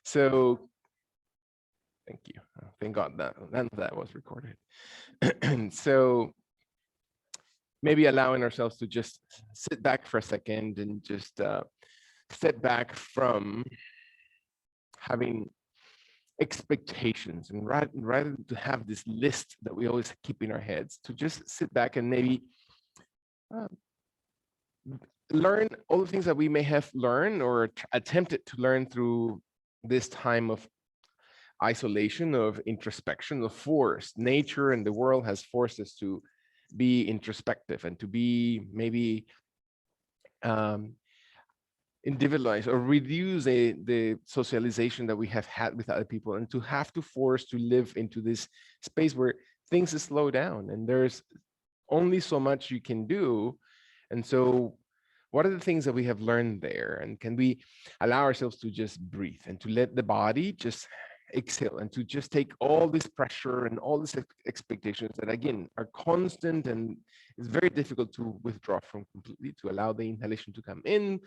So thank you. Thank God that none of that was recorded. And so maybe allowing ourselves to just sit back for a second and just step back from having expectations, and rather than to have this list that we always keep in our heads, to just sit back and maybe uh, learn all the things that we may have learned or attempted to learn through this time of isolation, of introspection, of force. Nature and the world has forced us to be introspective and to be maybe um, individualize or reduce the socialization that we have had with other people, and to have to force to live into this space where things slow down and there's only so much you can do. And so what are the things that we have learned there, and can we allow ourselves to just breathe and to let the body just exhale, and to just take all this pressure and all these expectations that again are constant, and it's very difficult to withdraw from completely, to allow the inhalation to come in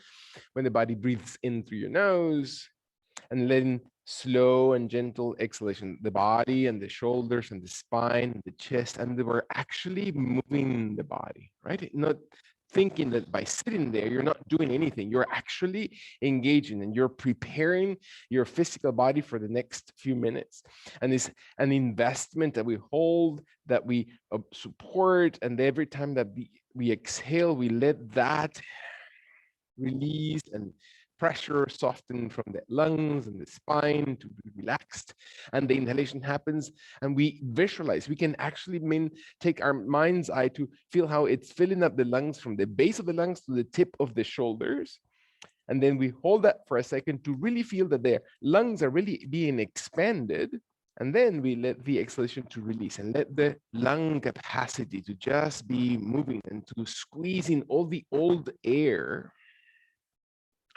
when the body breathes in through your nose, and then slow and gentle exhalation, the body and the shoulders and the spine and the chest, and we're actually moving the body, right? Not thinking that by sitting there, you're not doing anything. You're actually engaging and you're preparing your physical body for the next few minutes. And it's an investment that we hold, that we support. And every time that we exhale, we let that release and pressure soften from the lungs and the spine to be relaxed, and the inhalation happens, and we visualize. We can actually take our mind's eye to feel how it's filling up the lungs from the base of the lungs to the tip of the shoulders, and then we hold that for a second to really feel that their lungs are really being expanded. And then we let the exhalation to release and let the lung capacity to just be moving and to squeeze in all the old air,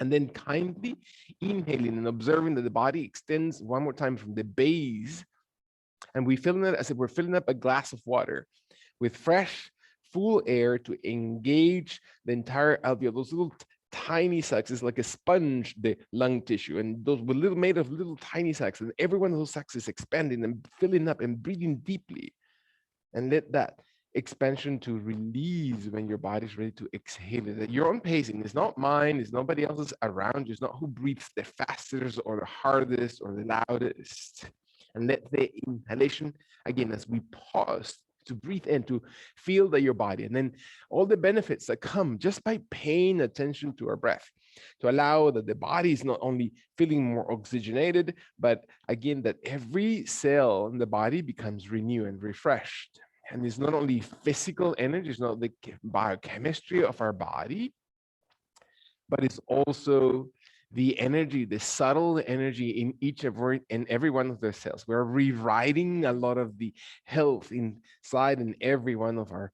and then kindly inhaling and observing that the body extends one more time from the base, and we fill it as if we're filling up a glass of water with fresh, full air to engage the entire alveoli. Those little tiny sacs is like a sponge, the lung tissue, and those were made of little tiny sacs, and every one of those sacs is expanding and filling up and breathing deeply, and let that expansion to release when your body's ready to exhale it. Your own pacing is not mine, it's nobody else's around you, it's not who breathes the fastest or the hardest or the loudest. And let the inhalation, again, as we pause to breathe in, to feel that your body, and then all the benefits that come just by paying attention to our breath, to allow that the body is not only feeling more oxygenated, but again, that every cell in the body becomes renewed and refreshed. And it's not only physical energy, it's not the biochemistry of our body, but it's also the energy, the subtle energy in each and every one of the cells. We're rewriting a lot of the health inside in every one of our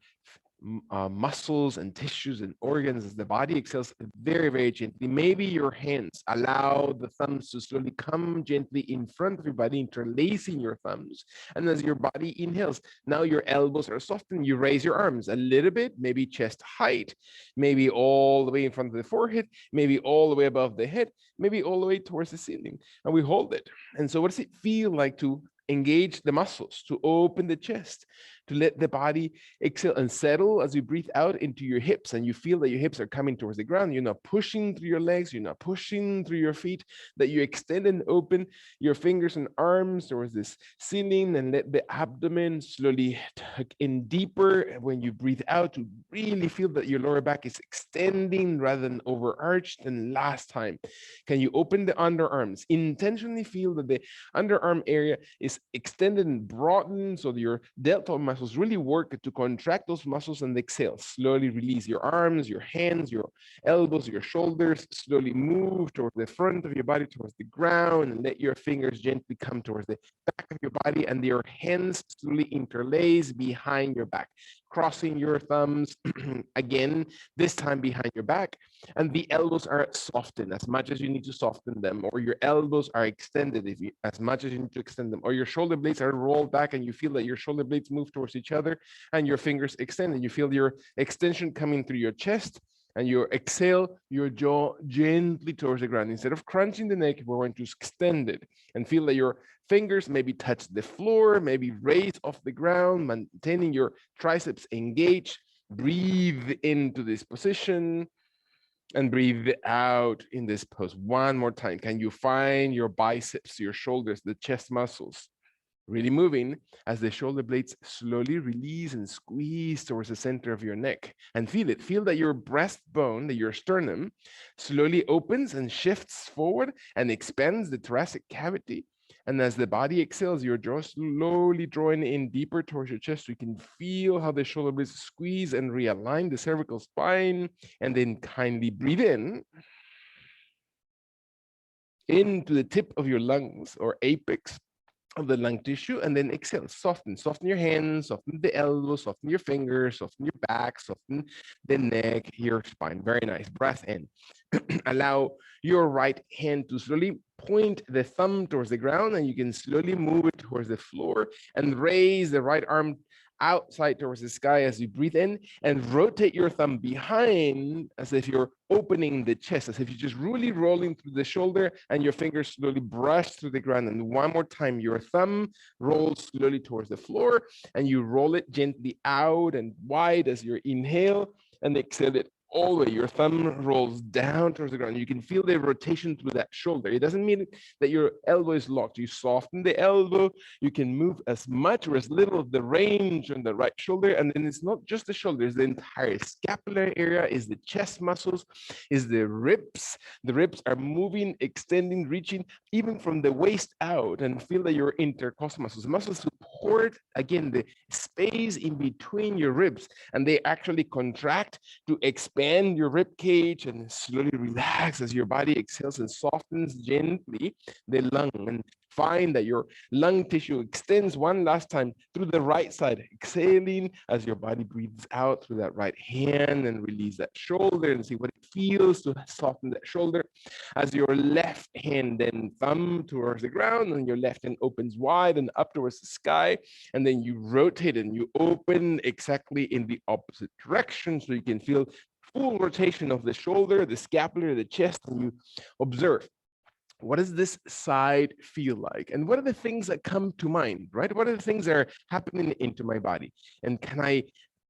muscles and tissues and organs as the body exhales very, very gently. Maybe your hands allow the thumbs to slowly come gently in front of your body, interlacing your thumbs. And as your body inhales, now your elbows are softened. You raise your arms a little bit, maybe chest height, maybe all the way in front of the forehead, maybe all the way above the head, maybe all the way towards the ceiling. And we hold it. And so what does it feel like to engage the muscles, to open the chest, to let the body exhale and settle as you breathe out into your hips, and you feel that your hips are coming towards the ground. You're not pushing through your legs, you're not pushing through your feet, that you extend and open your fingers and arms towards this ceiling, and let the abdomen slowly tuck in deeper when you breathe out, to really feel that your lower back is extending rather than overarched. And last time, can you open the underarms? Intentionally feel that the underarm area is extended and broadened, so that your deltoid muscles really work to contract those muscles, and exhale. Slowly release your arms, your hands, your elbows, your shoulders. Slowly move towards the front of your body, towards the ground, and let your fingers gently come towards the back of your body, and your hands slowly interlace behind your back, crossing your thumbs again, this time behind your back, and the elbows are softened as much as you need to soften them, or your elbows are extended as much as you need to extend them, or your shoulder blades are rolled back and you feel that your shoulder blades move towards each other, and your fingers extend and you feel your extension coming through your chest, And you exhale your jaw gently towards the ground. Instead of crunching the neck, we're going to extend it and feel that your fingers maybe touch the floor, maybe raise off the ground, maintaining your triceps engaged. Breathe into this position and breathe out in this pose. One more time. Can you find your biceps, your shoulders, the chest muscles really moving as the shoulder blades slowly release and squeeze towards the center of your neck, and feel it. Feel that your breastbone, that your sternum slowly opens and shifts forward and expands the thoracic cavity. And as the body exhales, your jaw slowly drawing in deeper towards your chest. So you can feel how the shoulder blades squeeze and realign the cervical spine. And then kindly breathe in into the tip of your lungs or apex of the lung tissue, and then exhale. Soften your hands, soften the elbows, soften your fingers, soften your back, soften the neck, your spine. Very nice. Breath in. Allow your right hand to slowly point the thumb towards the ground, and you can slowly move it towards the floor and raise the right arm outside towards the sky as you breathe in, and rotate your thumb behind as if you're opening the chest, as if you're just really rolling through the shoulder, and your fingers slowly brush through the ground. And one more time, your thumb rolls slowly towards the floor, and you roll it gently out and wide as you inhale, and exhale it all the way. Your thumb rolls down towards the ground. You can feel the rotation through that shoulder. It doesn't mean that your elbow is locked. You soften the elbow. You can move as much or as little of the range on the right shoulder. And then it's not just the shoulder, it's the entire scapular area, is the chest muscles, is the ribs. The ribs are moving, extending, reaching even from the waist out, and feel that your intercostal muscles, the muscles support, again, the space in between your ribs, and they actually contract to expand your rib cage, and slowly relax as your body exhales and softens gently the lung. And find that your lung tissue extends one last time through the right side, exhaling as your body breathes out through that right hand, and release that shoulder and see what it feels to soften that shoulder as your left hand then thumb towards the ground, and your left hand opens wide and up towards the sky, and then you rotate and you open exactly in the opposite direction, so you can feel full rotation of the shoulder, the scapular, the chest, and you observe, what does this side feel like? And what are the things that come to mind, right? What are the things that are happening into my body? And can I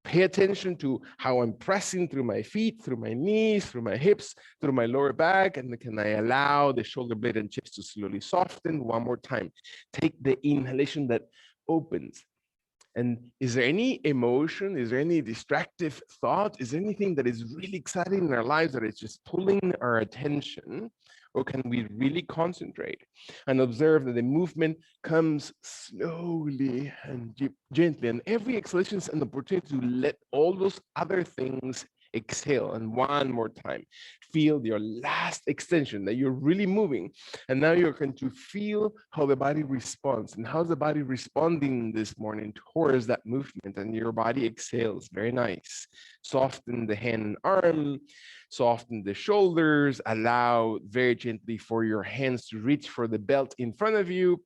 pay attention to how I'm pressing through my feet, through my knees, through my hips, through my lower back? And can I allow the shoulder blade and chest to slowly soften? One more time. Take the inhalation that opens. And is there any emotion? Is there any distractive thought? Is there anything that is really exciting in our lives that is just pulling our attention? Or can we really concentrate and observe that the movement comes slowly and gently? And every exhalation is an opportunity to let all those other things exhale. And one more time, feel your last extension, that you're really moving. And now you're going to feel how the body responds. And how's the body responding this morning towards that movement? And your body exhales. Very nice. Soften the hand and arm, soften the shoulders, allow very gently for your hands to reach for the belt in front of you.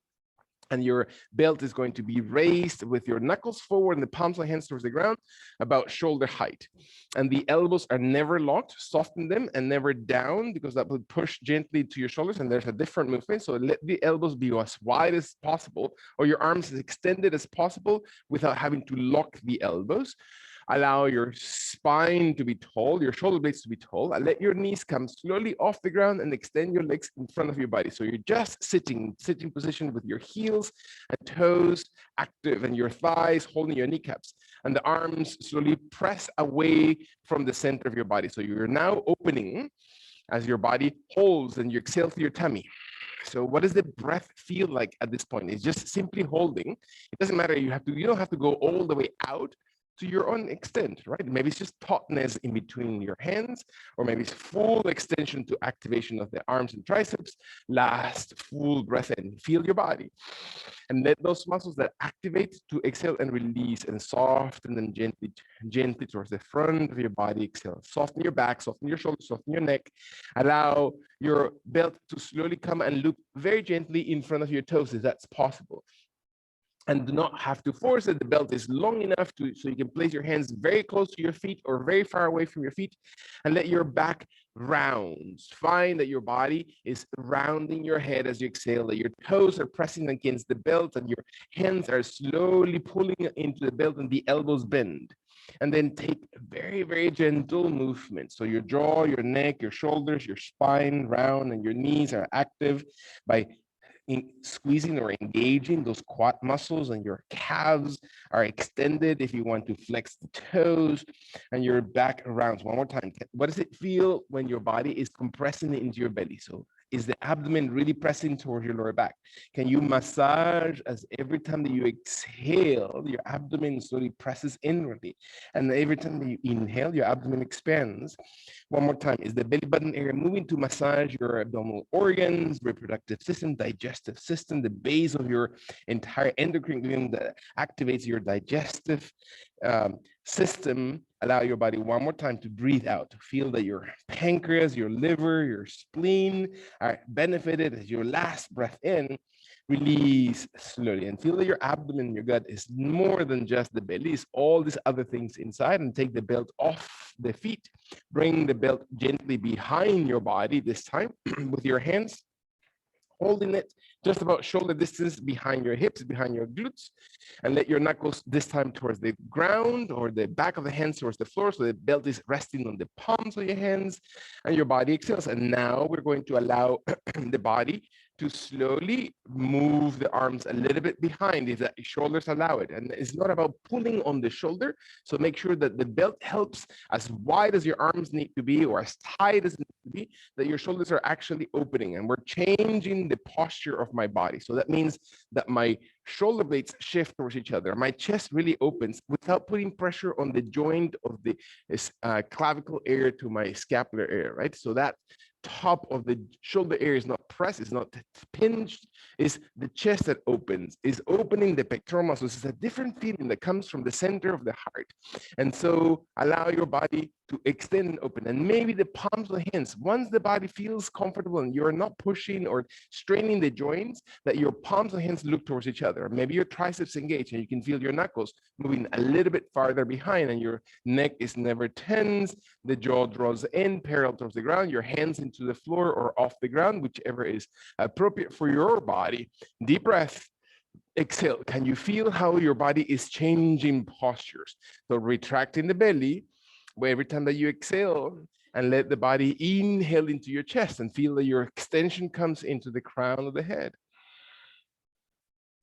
And your belt is going to be raised with your knuckles forward and the palms of the hands towards the ground, about shoulder height. And the elbows are never locked. Soften them, and never down, because that will push gently to your shoulders. And there's a different movement. So let the elbows be as wide as possible, or your arms as extended as possible, without having to lock the elbows. Allow your spine to be tall, your shoulder blades to be tall. Let your knees come slowly off the ground, and extend your legs in front of your body. So you're just sitting position with your heels and toes active, and your thighs holding your kneecaps. And the arms slowly press away from the center of your body. So you're now opening as your body holds, and you exhale through your tummy. So what does the breath feel like at this point? It's just simply holding. It doesn't matter. You don't have to go all the way out to your own extent, right? Maybe it's just tautness in between your hands, or maybe it's full extension to activation of the arms and triceps. Last full breath in, feel your body. And let those muscles that activate to exhale and release, and soften and gently towards the front of your body, exhale. Soften your back, soften your shoulders, soften your neck. Allow your belt to slowly come and loop very gently in front of your toes, if that's possible. and do not have to force it. The belt is long enough so you can place your hands very close to your feet or very far away from your feet, and let your back rounds. Find that your body is rounding your head as you exhale, that your toes are pressing against the belt and your hands are slowly pulling into the belt and the elbows bend. And then take very, very gentle movements. So your jaw, your neck, your shoulders, your spine round, and your knees are active by squeezing or engaging those quad muscles, and your calves are extended if you want to flex the toes, and your back rounds. One more time. What does it feel when your body is compressing into your belly? So is the abdomen really pressing towards your lower back? Can you massage as every time that you exhale, your abdomen slowly presses inwardly, and every time that you inhale, your abdomen expands? One more time. Is the belly button area moving to massage your abdominal organs, reproductive system, digestive system, the base of your entire endocrine system that activates your digestive system? Allow your body one more time to breathe out, to feel that your pancreas, your liver, your spleen are benefited as your last breath in. Release slowly and feel that your abdomen, your gut is more than just the belly, it's all these other things inside. And take the belt off the feet. Bring the belt gently behind your body this time with your hands holding it just about shoulder distance behind your hips, behind your glutes, and let your knuckles this time towards the ground or the back of the hands towards the floor, so the belt is resting on the palms of your hands and your body exhales. And now we're going to allow the body to slowly move the arms a little bit behind if the shoulders allow it. And it's not about pulling on the shoulder. So make sure that the belt helps as wide as your arms need to be or as tight as it needs to be, that your shoulders are actually opening. And we're changing the posture of my body. So that means that my shoulder blades shift towards each other. My chest really opens without putting pressure on the joint of the clavicle area to my scapular area, right? So that top of the shoulder area is not pressed, it's not pinched, is the chest that opens, is opening the pectoral muscles. It's a different feeling that comes from the center of the heart. And so allow your body to extend and open. And maybe the palms of the hands, once the body feels comfortable and you're not pushing or straining the joints, that your palms of the hands look towards each other. Maybe your triceps engage and you can feel your knuckles moving a little bit farther behind, and your neck is never tense, the jaw draws in parallel towards the ground, your hands into the floor or off the ground, whichever is appropriate for your body. Deep breath. Exhale. Can you feel how your body is changing postures? So retracting the belly, where every time that you exhale, and let the body inhale into your chest and feel that your extension comes into the crown of the head.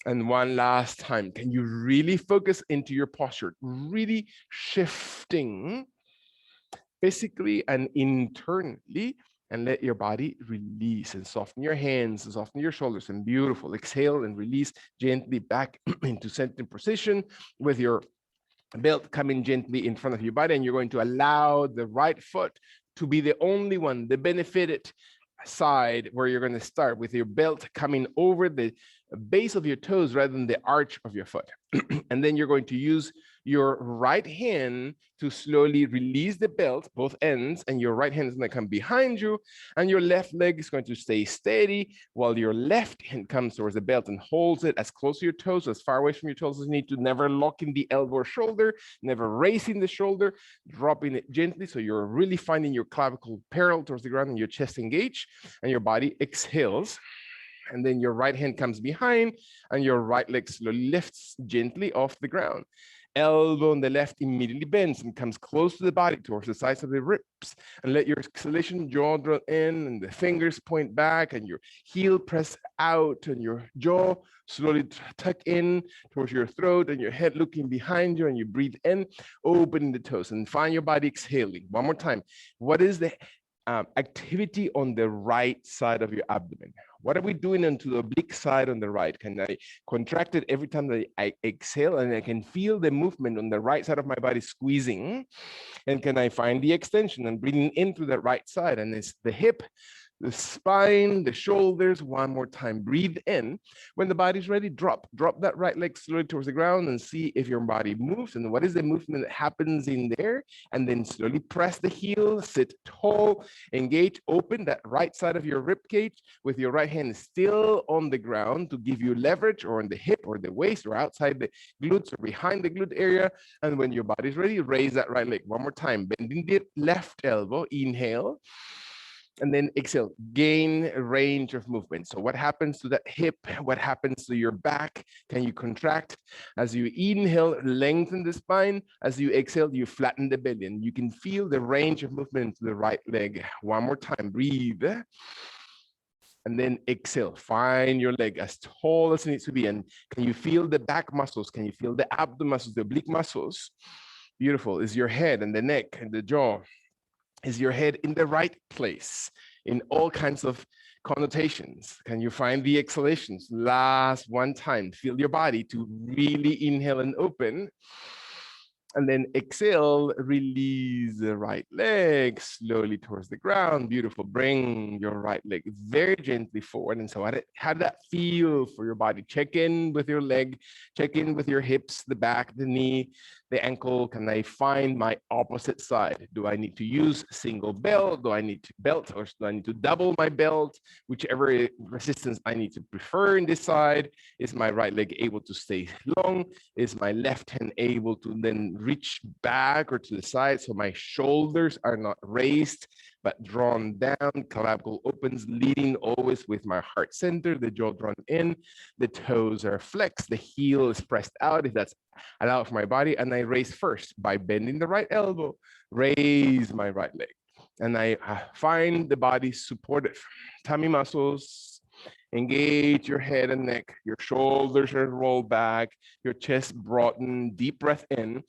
And one last time, can you really focus into your posture, really shifting physically and internally, and let your body release and soften your hands and soften your shoulders. And beautiful. Exhale and release gently back into center position with your belt coming gently in front of your body. And you're going to allow the right foot to be the only one, the benefited side, where you're going to start with your belt coming over the base of your toes rather than the arch of your foot. And then you're going to use your right hand to slowly release the belt, both ends, and your right hand is going to come behind you, and your left leg is going to stay steady while your left hand comes towards the belt and holds it as close to your toes, as far away from your toes as you need to, never locking the elbow or shoulder, never raising the shoulder, dropping it gently. So you're really finding your clavicle parallel towards the ground and your chest engaged, and your body exhales. And then your right hand comes behind and your right leg slowly lifts gently off the ground. Elbow on the left immediately bends and comes close to the body towards the sides of the ribs. And let your exhalation jaw draw in and the fingers point back and your heel press out and your jaw slowly tuck in towards your throat and your head looking behind you, and you breathe in, opening the toes, and find your body exhaling. One more time. What is the activity on the right side of your abdomen? What are we doing onto the oblique side on the right? Can I contract it every time that I exhale, and I can feel the movement on the right side of my body squeezing? And can I find the extension and breathing in through the right side? And it's the hip the spine, the shoulders. One more time. Breathe in. When the body's ready, drop that right leg slowly towards the ground and see if your body moves and what is the movement that happens in there. And then slowly press the heel, sit tall, engage, open that right side of your rib cage with your right hand still on the ground to give you leverage, or on the hip or the waist or outside the glutes or behind the glute area. And when your body's ready, raise that right leg. One more time. Bending the left elbow. Inhale. And then exhale, gain range of movement. So what happens to that hip? What happens to your back? Can you contract? As you inhale, lengthen the spine. As you exhale, you flatten the belly. And you can feel the range of movement to the right leg. One more time, breathe. And then exhale, find your leg as tall as it needs to be. And can you feel the back muscles? Can you feel the abdomen muscles, the oblique muscles? Beautiful. Is your head and the neck and the jaw? Is your head in the right place in all kinds of connotations? Can you find the exhalations? Last one time, feel your body to really inhale and open. And then exhale, release the right leg slowly towards the ground. Beautiful. Bring your right leg very gently forward. And so how did that feel for your body? Check in with your leg, check in with your hips, the back, the knee, the ankle. Can I find my opposite side? Do I need to use single belt? Do I need to belt, or do I need to double my belt? Whichever resistance I need to prefer in this side. Is my right leg able to stay long? Is my left hand able to then reach back or to the side so my shoulders are not raised but drawn down? Clavicle opens, leading always with my heart center, the jaw drawn in, the toes are flexed, the heel is pressed out if that's allowed for my body. And I raise first by bending the right elbow, raise my right leg. And I find the body supportive. Tummy muscles, engage your head and neck, your shoulders are rolled back, your chest broaden, deep breath in.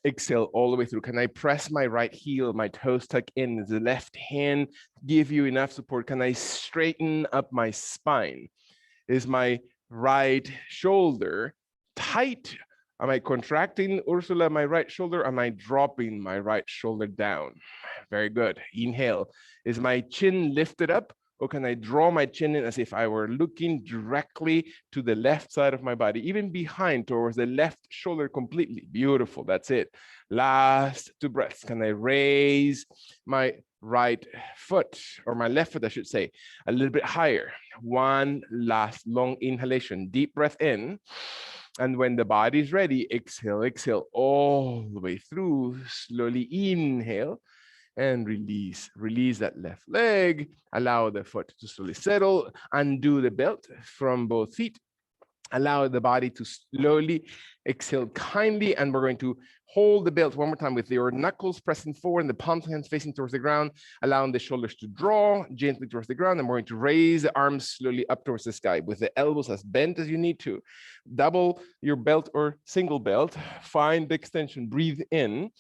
Exhale all the way through. Can I press my right heel, my toes tuck in? Does the left hand give you enough support? Can I straighten up my spine? Is my right shoulder tight? Am I contracting, Ursula, my right shoulder? Am I dropping my right shoulder down? Very good. Inhale. Is my chin lifted up? Or can I draw my chin in as if I were looking directly to the left side of my body, even behind towards the left shoulder completely? Beautiful. That's it. Last 2 breaths. Can I raise my right foot, or my left foot, I should say, a little bit higher? One last long inhalation. Deep breath in. And when the body is ready, exhale, exhale all the way through. Slowly inhale and release. Release that left leg. Allow the foot to slowly settle. Undo the belt from both feet. Allow the body to slowly exhale kindly. And we're going to hold the belt one more time with your knuckles pressing forward and the palms of hands facing towards the ground, allowing the shoulders to draw gently towards the ground. And we're going to raise the arms slowly up towards the sky with the elbows as bent as you need to. Double your belt or single belt. Find the extension. Breathe in.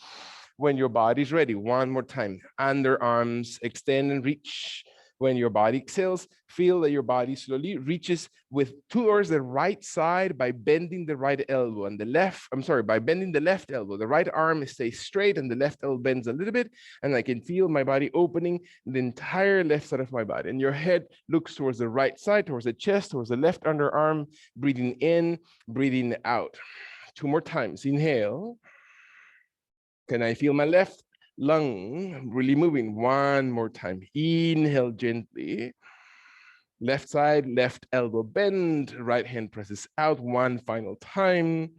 When your body's ready, one more time. Underarms extend and reach. When your body exhales, feel that your body slowly reaches towards the right side by bending the right elbow, and by bending the left elbow. The right arm stays straight and the left elbow bends a little bit, and I can feel my body opening the entire left side of my body. And your head looks towards the right side, towards the chest, towards the left underarm, breathing in, breathing out. 2 more times. Inhale. Can I feel my left lung really moving? One more time. Inhale gently. Left side, left elbow bend, right hand presses out. One final time.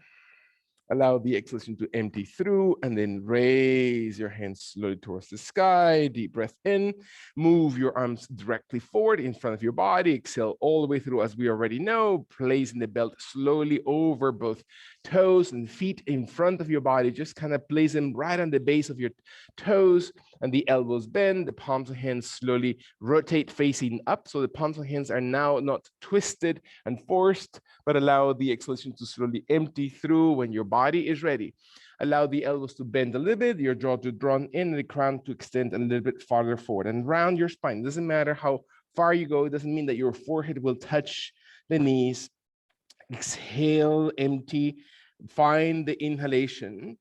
Allow the exhalation to empty through, and then raise your hands slowly towards the sky. Deep breath in. Move your arms directly forward in front of your body. Exhale all the way through, as we already know. Placing the belt slowly over both toes and feet in front of your body. Just kind of place them right on the base of your toes, and the elbows bend. The palms of hands slowly rotate facing up. So the palms of hands are now not twisted and forced, but allow the exhalation to slowly empty through. When your body is ready, allow the elbows to bend a little bit, your jaw to draw in, and the crown to extend a little bit farther forward, and round your spine. It doesn't matter how far you go. It doesn't mean that your forehead will touch the knees. Exhale, empty. Find the inhalation.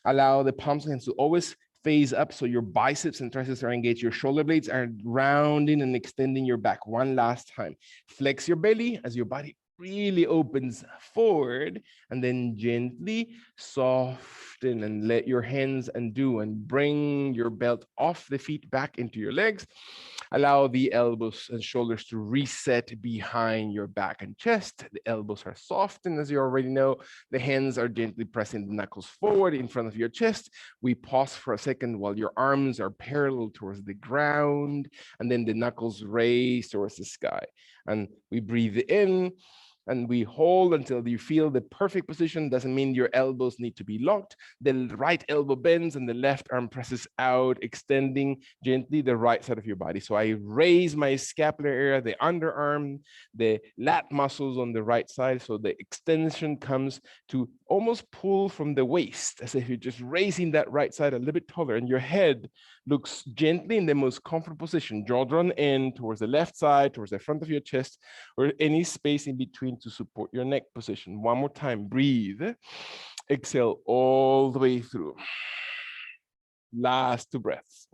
Allow the palms of hands to always Face up so your biceps and triceps are engaged. Your shoulder blades are rounding and extending your back. One last time. Flex your belly as your body really opens forward, and then gently soften and let your hands undo and bring your belt off the feet back into your legs. Allow the elbows and shoulders to reset behind your back and chest. The elbows are softened, as you already know. The hands are gently pressing the knuckles forward in front of your chest. We pause for a second while your arms are parallel towards the ground, and then the knuckles raise towards the sky. And we breathe in, and we hold until you feel the perfect position. Doesn't mean your elbows need to be locked. The right elbow bends and the left arm presses out, extending gently the right side of your body. So I raise my scapular area, the underarm, the lat muscles on the right side. So the extension comes to almost pull from the waist, as if you're just raising that right side a little bit taller, and your head looks gently in the most comfortable position, jaw drawn in towards the left side, towards the front of your chest, or any space in between to support your neck position. One more time, breathe. Exhale all the way through. Last 2 breaths.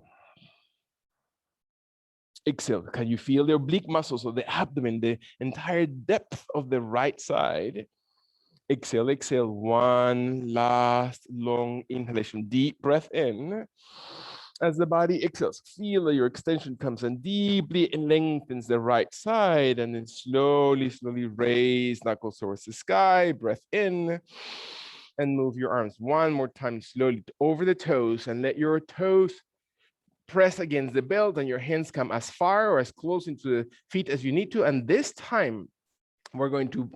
Exhale. Can you feel the oblique muscles of the abdomen, the entire depth of the right side? Exhale, exhale. One last long inhalation. Deep breath in. As the body exhales, feel that your extension comes and deeply lengthens the right side, and then slowly, slowly raise knuckles towards the sky. Breath in, and move your arms one more time slowly over the toes, and let your toes press against the belt, and your hands come as far or as close into the feet as you need to. And this time, we're going to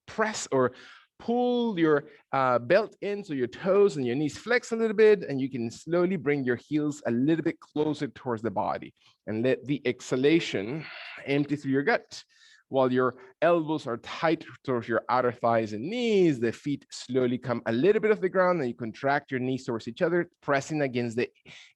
press or pull your belt in so your toes and your knees flex a little bit, and you can slowly bring your heels a little bit closer towards the body, and let the exhalation empty through your gut. While your elbows are tight towards your outer thighs and knees, the feet slowly come a little bit off the ground, and you contract your knees towards each other, pressing against the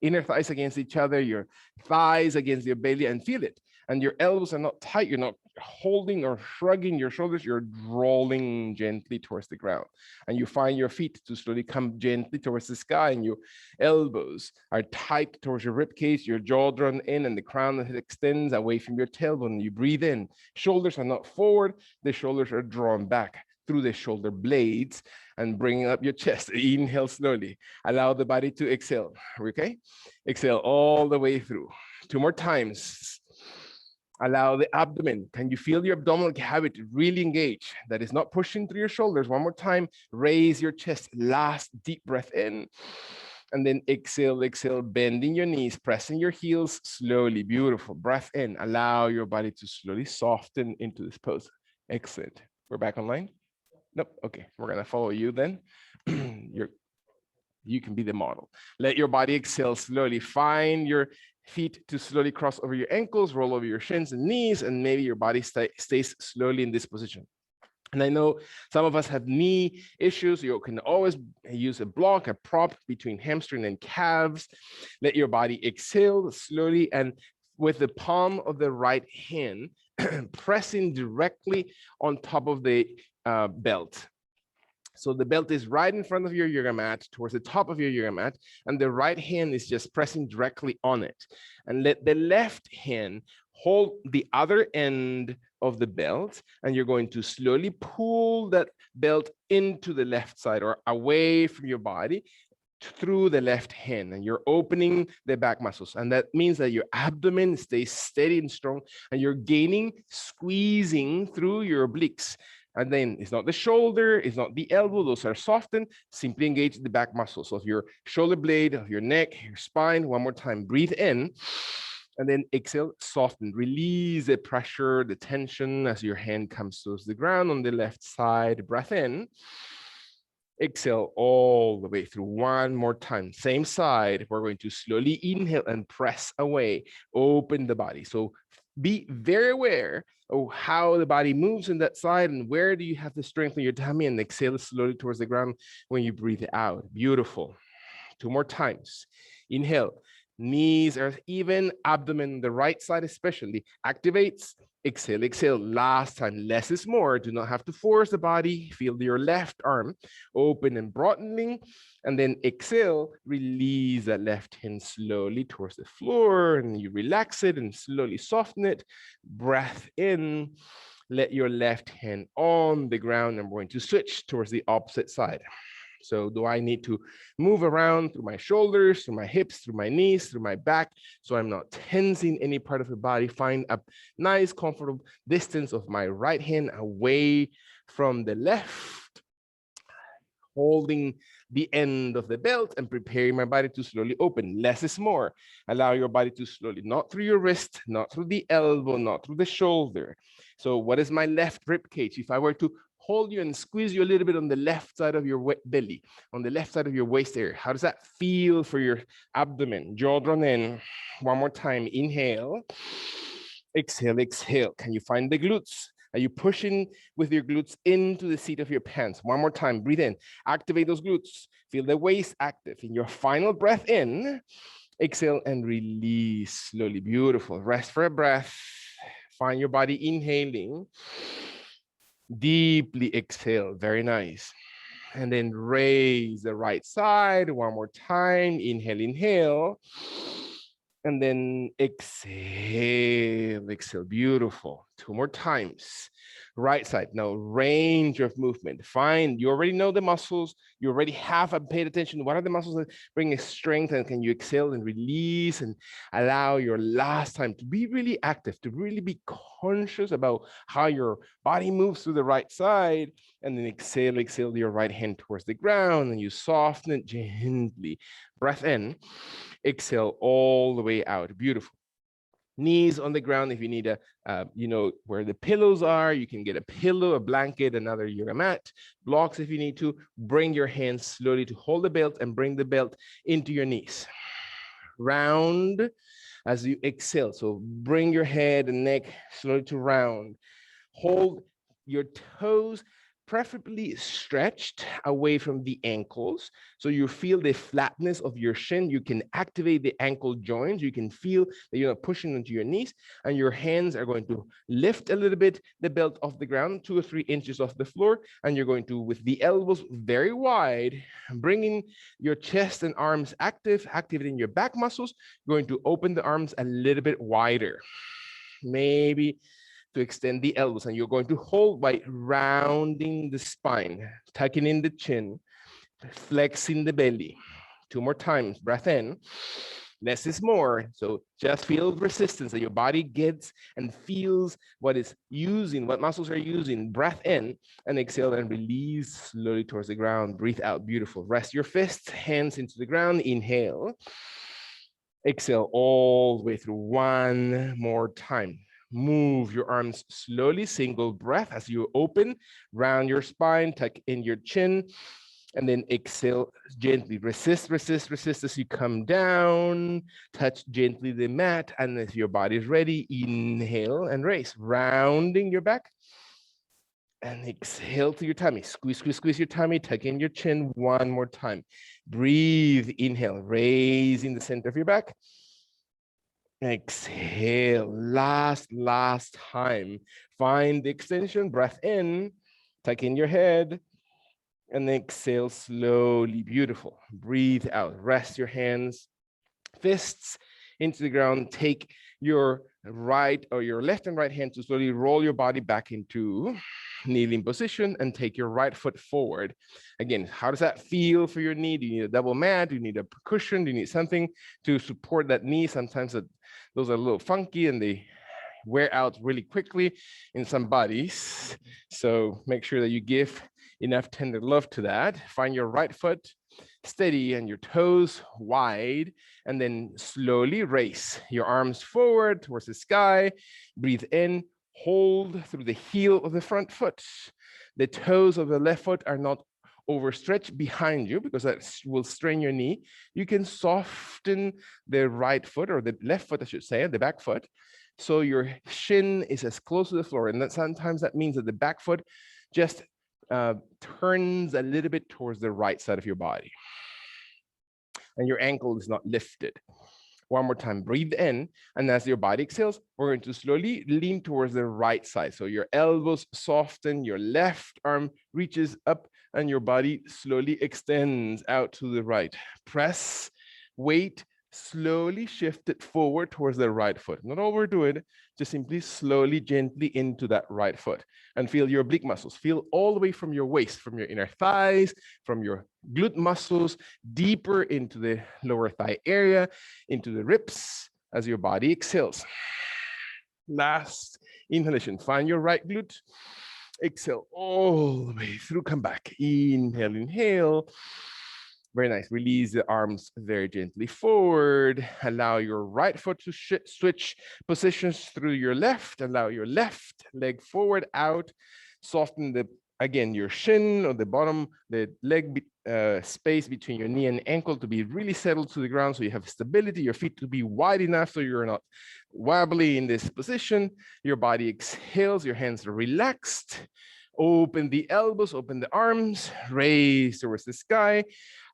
inner thighs against each other, your thighs against your belly, and feel it. And your elbows are not tight. You're not holding or shrugging your shoulders. You're rolling gently towards the ground. And you find your feet to slowly come gently towards the sky, and your elbows are tight towards your rib cage, your jaw drawn in, and the crown of the head extends away from your tailbone. You breathe in. Shoulders are not forward. The shoulders are drawn back through the shoulder blades, and bringing up your chest. Inhale slowly. Allow the body to exhale. Okay? Exhale all the way through. 2 more times. Allow the abdomen. Can you feel your abdominal cavity really engage? That is not pushing through your shoulders. One more time. Raise your chest. Last deep breath in. And then exhale, exhale, bending your knees, pressing your heels slowly. Beautiful. Breath in. Allow your body to slowly soften into this pose. Excellent. We're back online? Nope. Okay. We're going to follow you then. You can be the model. Let your body exhale slowly. Find your feet to slowly cross over your ankles, roll over your shins and knees, and maybe your body stays slowly in this position. And I know some of us have knee issues. You can always use a block, a prop between hamstring and calves. Let your body exhale slowly, and with the palm of the right hand, pressing directly on top of the belt. So the belt is right in front of your yoga mat, towards the top of your yoga mat, and the right hand is just pressing directly on it. And let the left hand hold the other end of the belt, and you're going to slowly pull that belt into the left side or away from your body through the left hand, and you're opening the back muscles. And that means that your abdomen stays steady and strong, and you're gaining squeezing through your obliques. And then it's not the shoulder, it's not the elbow, those are softened. Simply engage the back muscles of your shoulder blade, of your neck, your spine. One more time, breathe in, and then exhale, soften. Release the pressure, the tension as your hand comes towards the ground on the left side. Breath in. Exhale all the way through. One more time, same side. We're going to slowly inhale and press away. Open the body. So be very aware of how the body moves in that side, and where do you have the strength in your tummy, and exhale slowly towards the ground when you breathe out. Beautiful. 2 more times. Inhale, Knees are even, abdomen, the right side especially, activates. Exhale, exhale. Last time, less is more. Do not have to force the body. Feel your left arm open and broadening. And then exhale, release that left hand slowly towards the floor. And you relax it and slowly soften it. Breath in. Let your left hand on the ground. I'm going to switch towards the opposite side. So do I need to move around through my shoulders, through my hips, through my knees, through my back, so I'm not tensing any part of the body? Find a nice, comfortable distance of my right hand away from the left, holding the end of the belt and preparing my body to slowly open. Less is more. Allow your body to slowly, not through your wrist, not through the elbow, not through the shoulder. So what is my left rib cage? If I were to hold you and squeeze you a little bit on the left side of your belly, on the left side of your waist area, how does that feel for your abdomen? Jaw drawn in. One more time. Inhale. Exhale, exhale. Can you find the glutes? Are you pushing with your glutes into the seat of your pants? One more time. Breathe in. Activate those glutes. Feel the waist active. In your final breath in, exhale and release slowly. Beautiful. Rest for a breath. Find your body inhaling. Deeply exhale. Very nice. And then raise the right side one more time. Inhale, inhale. And then exhale, exhale. Beautiful. Two more times. Right side. Now, range of movement. Find, you already know the muscles. You already have paid attention. What are the muscles that bring strength? And can you exhale and release and allow your last time to be really active, to really be conscious about how your body moves to the right side. And then exhale, exhale your right hand towards the ground, and you soften it gently. Breath in. Exhale all the way out. Beautiful. Knees on the ground. If you need a, where the pillows are, you can get a pillow, a blanket, another yoga mat. Blocks if you need to. Bring your hands slowly to hold the belt and bring the belt into your knees. Round as you exhale. So bring your head and neck slowly to round. Hold your toes preferably stretched away from the ankles. So you feel the flatness of your shin. You can activate the ankle joints. You can feel that you're not pushing into your knees, and your hands are going to lift a little bit the belt off the ground, 2 or 3 inches off the floor. And you're going to, with the elbows very wide, bringing your chest and arms active, activating your back muscles, going to open the arms a little bit wider. Maybe to extend the elbows, and you're going to hold by rounding the spine, tucking in the chin, flexing the belly. 2 more times. Breath in. Less is more. So just feel resistance that your body gets and feels what it's using, what muscles are using. Breath in and exhale and release slowly towards the ground. Breathe out. Beautiful. Rest your fists, hands into the ground. Inhale. Exhale all the way through. One more time. Move your arms slowly, single breath as you open, round your spine, tuck in your chin, and then exhale gently. Resist, resist, resist as you come down. Touch gently the mat, and as your body is ready, inhale and raise, rounding your back. And exhale to your tummy. Squeeze, squeeze, squeeze your tummy, tuck in your chin one more time. Breathe, inhale, raising the center of your back. Exhale, last time. Find the extension, breath in, tuck in your head, and exhale slowly. Beautiful. Breathe out. Rest your hands, fists into the ground. Take your right or your left and right hand to slowly roll your body back into kneeling position and take your right foot forward. Again, how does that feel for your knee? Do you need a double mat? Do you need a cushion? Do you need something to support that knee? Sometimes those are a little funky and they wear out really quickly in some bodies. So make sure that you give enough tender love to that. Find your right foot steady and your toes wide, and then slowly raise your arms forward towards the sky. Breathe in, hold through the heel of the front foot. The toes of the left foot are not overstretched behind you because that will strain your knee. You can soften the right foot, or the left foot, I should say, the back foot. So your shin is as close to the floor. And that sometimes that means that the back foot just turns a little bit towards the right side of your body. And your ankle is not lifted. One more time, breathe in. And as your body exhales, we're going to slowly lean towards the right side. So your elbows soften, your left arm reaches up, and your body slowly extends out to the right. Press, weight, slowly shift it forward towards the right foot. Not overdo it, just simply slowly, gently into that right foot. And feel your oblique muscles. Feel all the way from your waist, from your inner thighs, from your glute muscles, deeper into the lower thigh area, into the ribs as your body exhales. Last inhalation, find your right glute. Exhale all the way through, come back. Inhale, inhale. Very nice. Release the arms very gently forward. Allow your right foot to switch positions through your left. Allow your left leg forward, out. Soften the, again, your shin or the bottom, the leg space between your knee and ankle to be really settled to the ground so you have stability. Your feet to be wide enough so you're not wobbly in this position. Your body exhales, your hands are relaxed. Open the elbows, open the arms, raise towards the sky.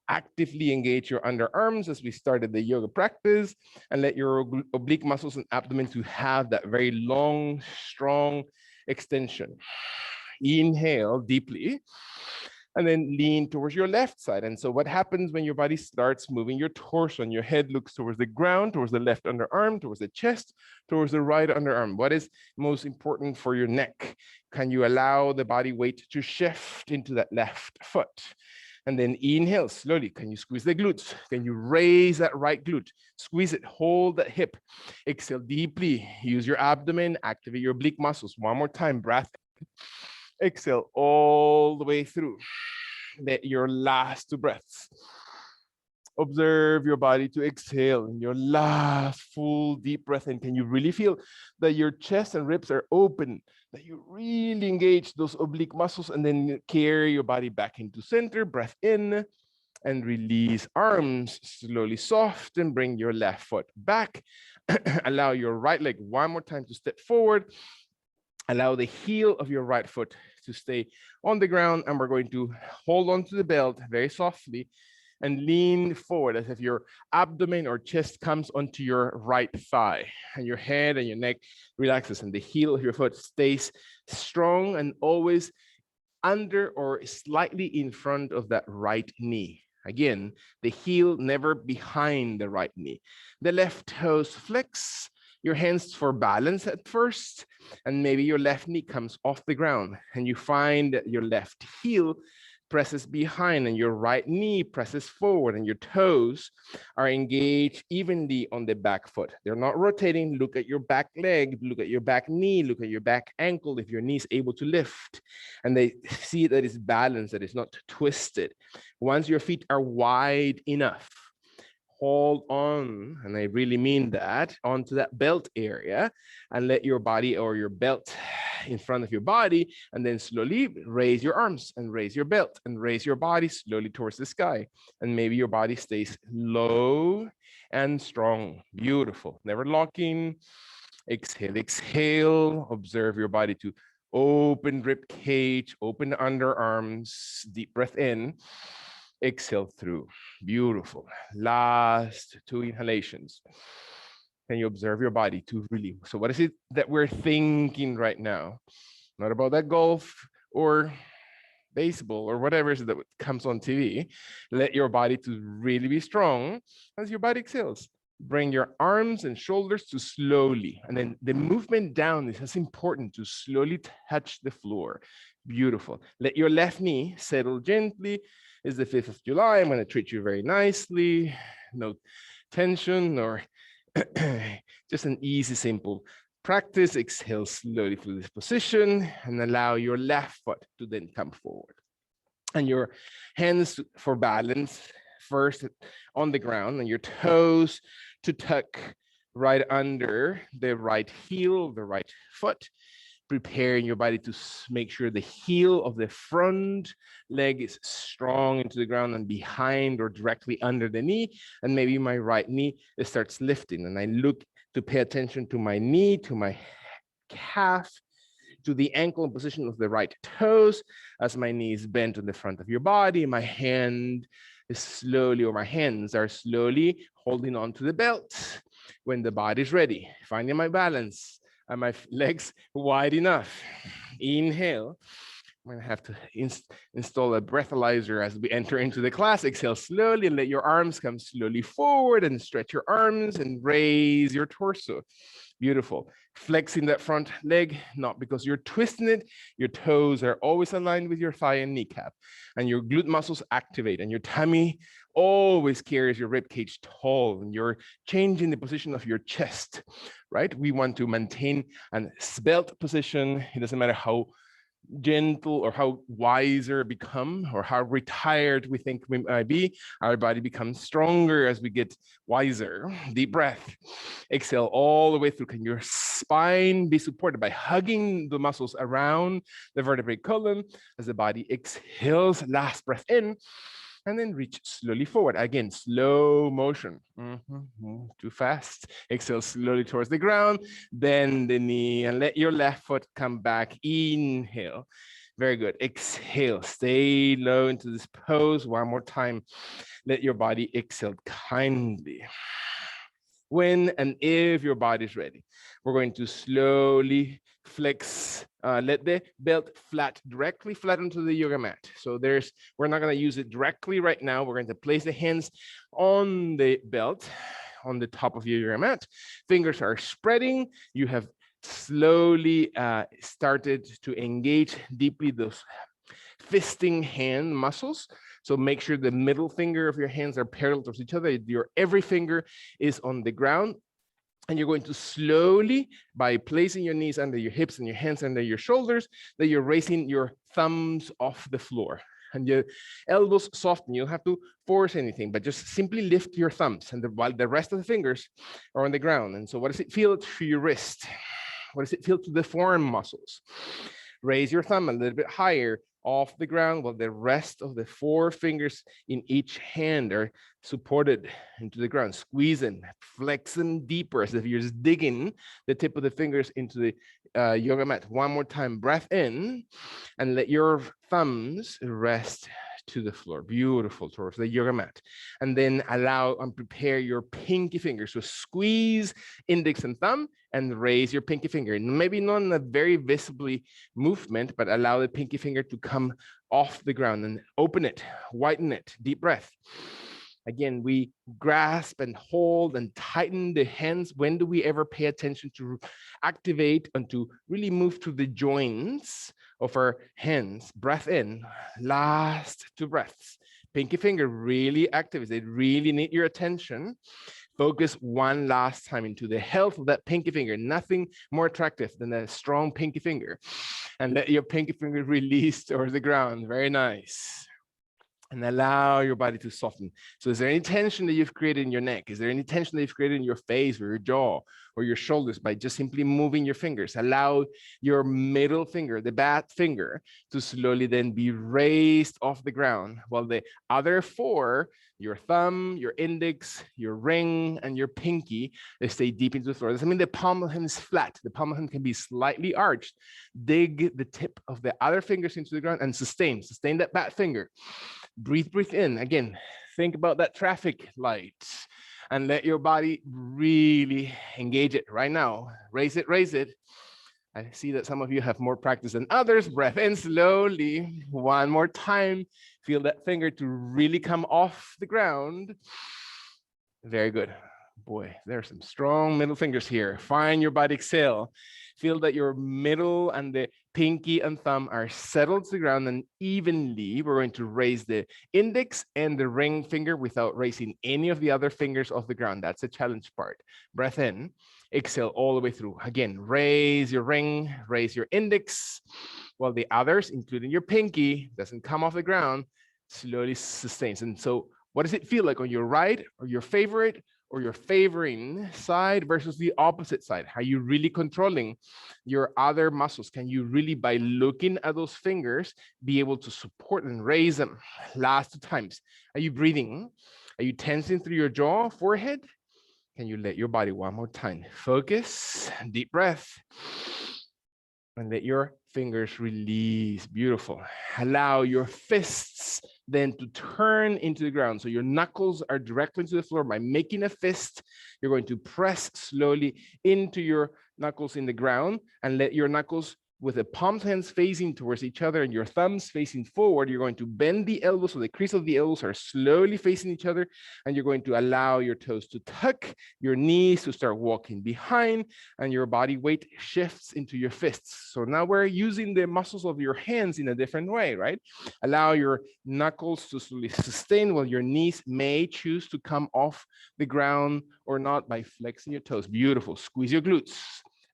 Actively engage your underarms as we started the yoga practice, and let your oblique muscles and abdomen to have that very long, strong extension. Inhale deeply, and then lean towards your left side. And so what happens when your body starts moving your torso and your head looks towards the ground, towards the left underarm, towards the chest, towards the right underarm? What is most important for your neck? Can you allow the body weight to shift into that left foot? And then inhale slowly. Can you squeeze the glutes? Can you raise that right glute? Squeeze it, hold that hip. Exhale deeply. Use your abdomen, activate your oblique muscles. One more time, breath. Exhale all the way through. Let your last two breaths. Observe your body to exhale in your last full deep breath in. Can you really feel that your chest and ribs are open, that you really engage those oblique muscles, and then carry your body back into center, breath in, and release arms, slowly soften, bring your left foot back. Allow your right leg one more time to step forward. Allow the heel of your right foot to stay on the ground, and we're going to hold on to the belt very softly and lean forward as if your abdomen or chest comes onto your right thigh, and your head and your neck relaxes, and the heel of your foot stays strong and always under or slightly in front of that right knee. Again, the heel never behind the right knee. The left toes flex, your hands for balance at first, and maybe your left knee comes off the ground, and you find that your left heel presses behind and your right knee presses forward, and your toes are engaged evenly on the back foot. They're not rotating. Look at your back leg, look at your back knee, look at your back ankle if your knee is able to lift, and they see that it's balanced, that it's not twisted. Once your feet are wide enough, hold on, and I really mean that, onto that belt area, and let your body or your belt in front of your body, and then slowly raise your arms and raise your belt and raise your body slowly towards the sky. And maybe your body stays low and strong. Beautiful. Never locking. Exhale, exhale. Observe your body to open rib cage, open underarms, deep breath in. Exhale through. Beautiful. Last two inhalations. Can you observe your body to really? So what is it that we're thinking right now? Not about that golf or baseball or whatever it is that comes on TV. Let your body to really be strong as your body exhales. Bring your arms and shoulders to slowly. And then the movement down is as important, to slowly touch the floor. Beautiful. Let your left knee settle gently. It's the 5th of July. I'm going to treat you very nicely. No tension or just an easy, simple practice. Exhale slowly through this position and allow your left foot to then come forward. And your hands for balance first on the ground, and your toes to tuck right under the right heel of the right foot. Preparing your body to make sure the heel of the front leg is strong into the ground and behind or directly under the knee. And maybe my right knee starts lifting, and I look to pay attention to my knee, to my calf, to the ankle and position of the right toes as my knee is bent on the front of your body. My hand is slowly, or my hands are slowly holding on to the belt. When the body's ready, finding my balance. Are my legs wide enough? Inhale. I'm gonna have to install a breathalyzer as we enter into the class. Exhale slowly and let your arms come slowly forward and stretch your arms and raise your torso. Beautiful. Flexing that front leg, not because you're twisting it. Your toes are always aligned with your thigh and kneecap, and your glute muscles activate, and your tummy always carries your rib cage tall, and you're changing the position of your chest, right? We want to maintain a svelte position. It doesn't matter how gentle or how wiser become, or how retired we think we might be. Our body becomes stronger as we get wiser. Deep breath. Exhale all the way through. Can your spine be supported by hugging the muscles around the vertebrae column as the body exhales? Last breath in. And then reach slowly forward. Again, slow motion. Too fast. Exhale slowly towards the ground. Bend the knee and let your left foot come back. Inhale. Very good. Exhale. Stay low into this pose. One more time. Let your body exhale kindly. When and if your body's ready, we're going to slowly flex, let the belt directly flat onto the yoga mat. So we're not going to use it directly right now. We're going to place the hands on the belt on the top of your yoga mat. Fingers are spreading. You have slowly started to engage deeply those fisting hand muscles. So make sure the middle finger of your hands are parallel towards each other. Your every finger is on the ground. And you're going to slowly, by placing your knees under your hips and your hands under your shoulders, that you're raising your thumbs off the floor. And your elbows soften. You don't have to force anything, but just simply lift your thumbs, and while the rest of the fingers are on the ground. And so what does it feel to your wrist? What does it feel to the forearm muscles? Raise your thumb a little bit higher off the ground, while the rest of the 4 fingers in each hand are supported into the ground. Squeezing, flexing deeper, as if you're just digging the tip of the fingers into the yoga mat. One more time, breath in, and let your thumbs rest to the floor. Beautiful, towards the yoga mat. And then allow and prepare your pinky finger. So squeeze index and thumb and raise your pinky finger. Maybe not in a very visibly movement, but allow the pinky finger to come off the ground and open it, widen it. Deep breath. Again, we grasp and hold and tighten the hands. When do we ever pay attention to activate and to really move to the joints of our hands? Breath in, last 2 breaths. Pinky finger really activates. They really need your attention. Focus one last time into the health of that pinky finger. Nothing more attractive than a strong pinky finger. And let your pinky finger release towards the ground. Very nice. And allow your body to soften. So is there any tension that you've created in your neck? Is there any tension that you've created in your face or your jaw or your shoulders by just simply moving your fingers? Allow your middle finger, the bat finger, to slowly then be raised off the ground, while the other 4, your thumb, your index, your ring, and your pinky, they stay deep into the floor. Doesn't mean the palm of the hand is flat. The palm of the hand can be slightly arched. Dig the tip of the other fingers into the ground and sustain that bat finger. Breathe in. Again, think about that traffic light and let your body really engage it right now. Raise it, raise it. I see that some of you have more practice than others. Breath in slowly. One more time. Feel that finger to really come off the ground. Very good. Boy, there's some strong middle fingers here. Find your body, exhale. Feel that your middle and the pinky and thumb are settled to the ground, and evenly we're going to raise the index and the ring finger without raising any of the other fingers off the ground. That's the challenge part. Breath in, exhale all the way through. Again, raise your ring, raise your index, while the others, including your pinky, doesn't come off the ground, slowly sustains. And so what does it feel like on your right or your favorite or your favoring side versus the opposite side? Are you really controlling your other muscles? Can you really, by looking at those fingers, be able to support and raise them? Last 2 times. Are you breathing? Are you tensing through your jaw, forehead? Can you let your body one more time? Focus, deep breath. And let your fingers release. Beautiful. Allow your fists then to turn into the ground. So your knuckles are directly into the floor. By making a fist, you're going to press slowly into your knuckles in the ground and let your knuckles with the palms hands facing towards each other and your thumbs facing forward. You're going to bend the elbows so the crease of the elbows are slowly facing each other, and you're going to allow your toes to tuck, your knees to start walking behind, and your body weight shifts into your fists. So now we're using the muscles of your hands in a different way, right? Allow your knuckles to slowly sustain while your knees may choose to come off the ground or not by flexing your toes. Beautiful. Squeeze your glutes.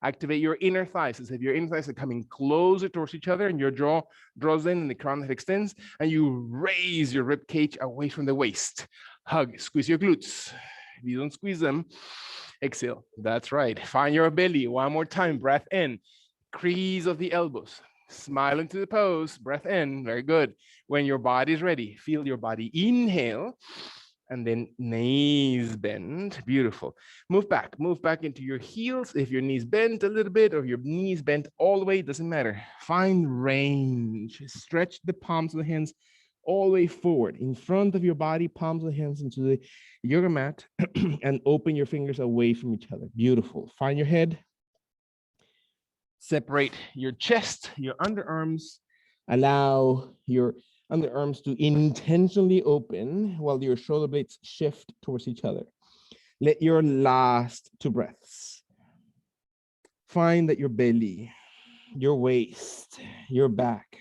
Activate your inner thighs as if your inner thighs are coming closer towards each other and your jaw draws in and the crown head extends, and you raise your rib cage away from the waist. Hug, squeeze your glutes. If you don't squeeze them, exhale. That's right. Find your belly. One more time. Breath in. Crease of the elbows. Smile into the pose. Breath in. Very good. When your body is ready, feel your body inhale. And then knees bend. Beautiful. Move back into your heels. If your knees bent a little bit or your knees bent all the way, it doesn't matter. Find range. Stretch the palms of the hands all the way forward in front of your body, palms of the hands into the yoga mat, and open your fingers away from each other. Beautiful. Find your head. Separate your chest, your underarms. Allow your underarms to intentionally open while your shoulder blades shift towards each other. Let your last 2 breaths find that your belly, your waist, your back.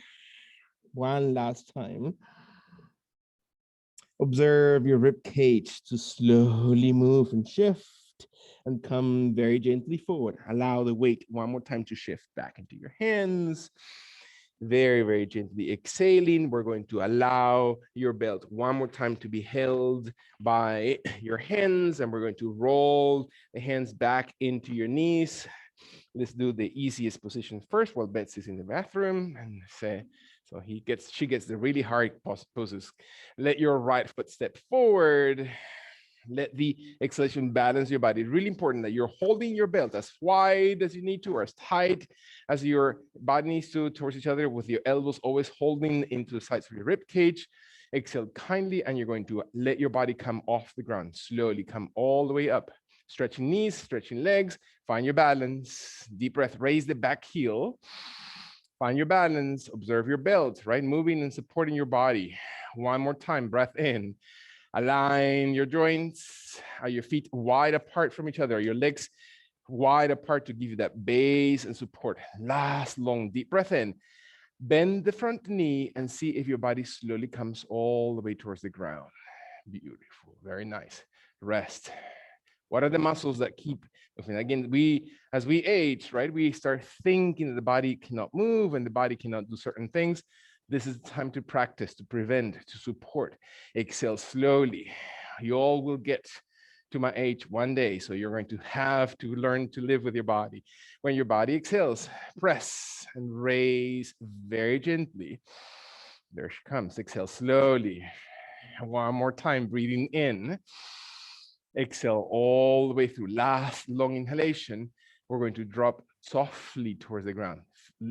One last time. Observe your rib cage to slowly move and shift and come very gently forward. Allow the weight one more time to shift back into your hands. Very, very gently exhaling. We're going to allow your belt one more time to be held by your hands, and we're going to roll the hands back into your knees. Let's do the easiest position first while Betsy's in the bathroom, and say, so she gets the really hard poses. Let your right foot step forward. Let the exhalation balance your body. It's really important that you're holding your belt as wide as you need to, or as tight as your body needs to towards each other, with your elbows always holding into the sides of your rib cage. Exhale kindly, and you're going to let your body come off the ground. Slowly come all the way up. Stretching knees, stretching legs. Find your balance. Deep breath, raise the back heel. Find your balance. Observe your belt, right? Moving and supporting your body. One more time, breath in. Align your joints. Are your feet wide apart from each other? Are your legs wide apart to give you that base and support? Last long deep breath in. Bend the front knee and see if your body slowly comes all the way towards the ground. Beautiful. Very nice. Rest. What are the muscles that keep moving? Again, as we age, right, we start thinking that the body cannot move and the body cannot do certain things. This is the time to practice, to prevent, to support. Exhale slowly. You all will get to my age one day, so you're going to have to learn to live with your body. When your body exhales, press and raise very gently. There she comes. Exhale slowly. One more time, breathing in. Exhale all the way through. Last long inhalation. We're going to drop softly towards the ground.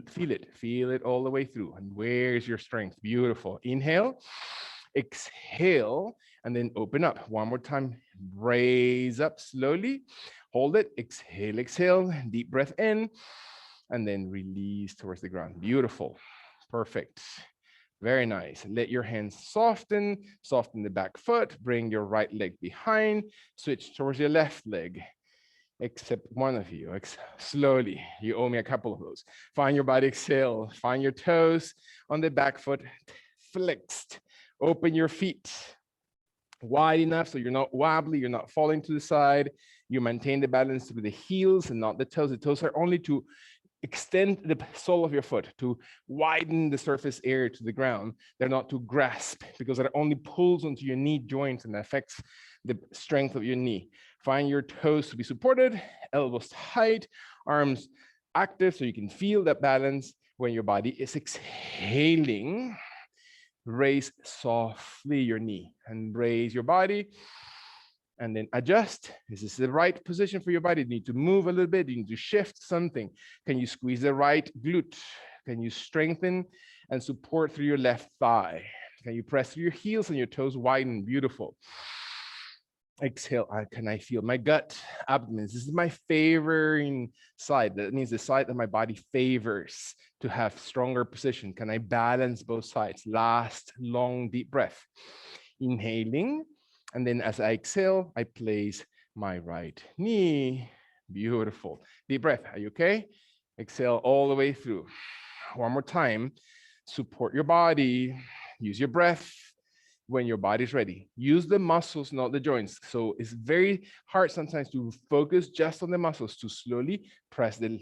Feel it all the way through. And where's your strength? Beautiful. Inhale, exhale, and then open up. One more time. Raise up slowly. Hold it. Exhale, exhale. Deep breath in, and then release towards the ground. Beautiful. Perfect. Very nice. Let your hands soften the back foot, bring your right leg behind, switch towards your left leg, except one of you. Slowly, you owe me a couple of those. Find your body, exhale. Find your toes on the back foot, flexed. Open your feet wide enough so you're not wobbly, you're not falling to the side. You maintain the balance through the heels and not the toes. The toes are only to extend the sole of your foot, to widen the surface area to the ground. They're not to grasp, because that only pulls onto your knee joints and affects the strength of your knee. Find your toes to be supported, elbows tight, arms active so you can feel that balance. When your body is exhaling, raise softly your knee and raise your body. And then adjust. Is this the right position for your body? You need to move a little bit. You need to shift something. Can you squeeze the right glute? Can you strengthen and support through your left thigh? Can you press through your heels and your toes widen? Beautiful. Exhale. Can I feel my gut, abdomen? This is my favorite side. That means the side that my body favors to have stronger position. Can I balance both sides? Last long deep breath. Inhaling. And then as I exhale, I place my right knee. Beautiful. Deep breath. Are you okay? Exhale all the way through. One more time. Support your body. Use your breath when your body's ready. Use the muscles, not the joints. So it's very hard sometimes to focus just on the muscles, to slowly press the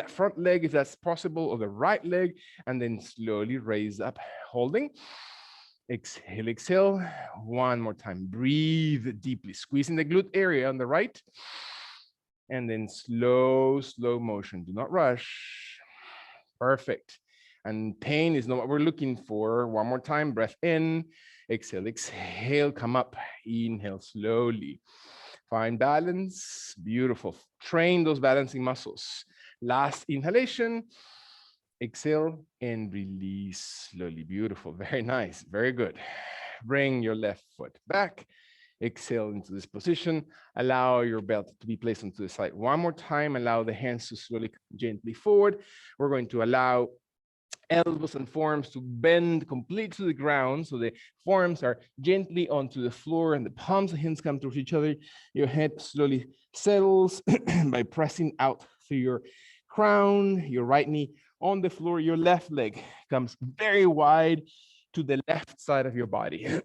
front leg if that's possible, or the right leg, and then slowly raise up, holding. Exhale, exhale. One more time. Breathe deeply, squeezing the glute area on the right. And then slow motion. Do not rush. Perfect. And pain is not what we're looking for. One more time. Breath in. Exhale, exhale. Come up. Inhale slowly. Find balance. Beautiful. Train those balancing muscles. Last inhalation. Exhale and release slowly. Beautiful. Very nice. Very good. Bring your left foot back. Exhale into this position. Allow your belt to be placed onto the side. One more time. Allow the hands to slowly, gently forward. We're going to allow elbows and forearms to bend completely to the ground. So the forearms are gently onto the floor and the palms and hands come towards each other. Your head slowly settles by pressing out through your crown, your right knee on the floor. Your left leg comes very wide to the left side of your body.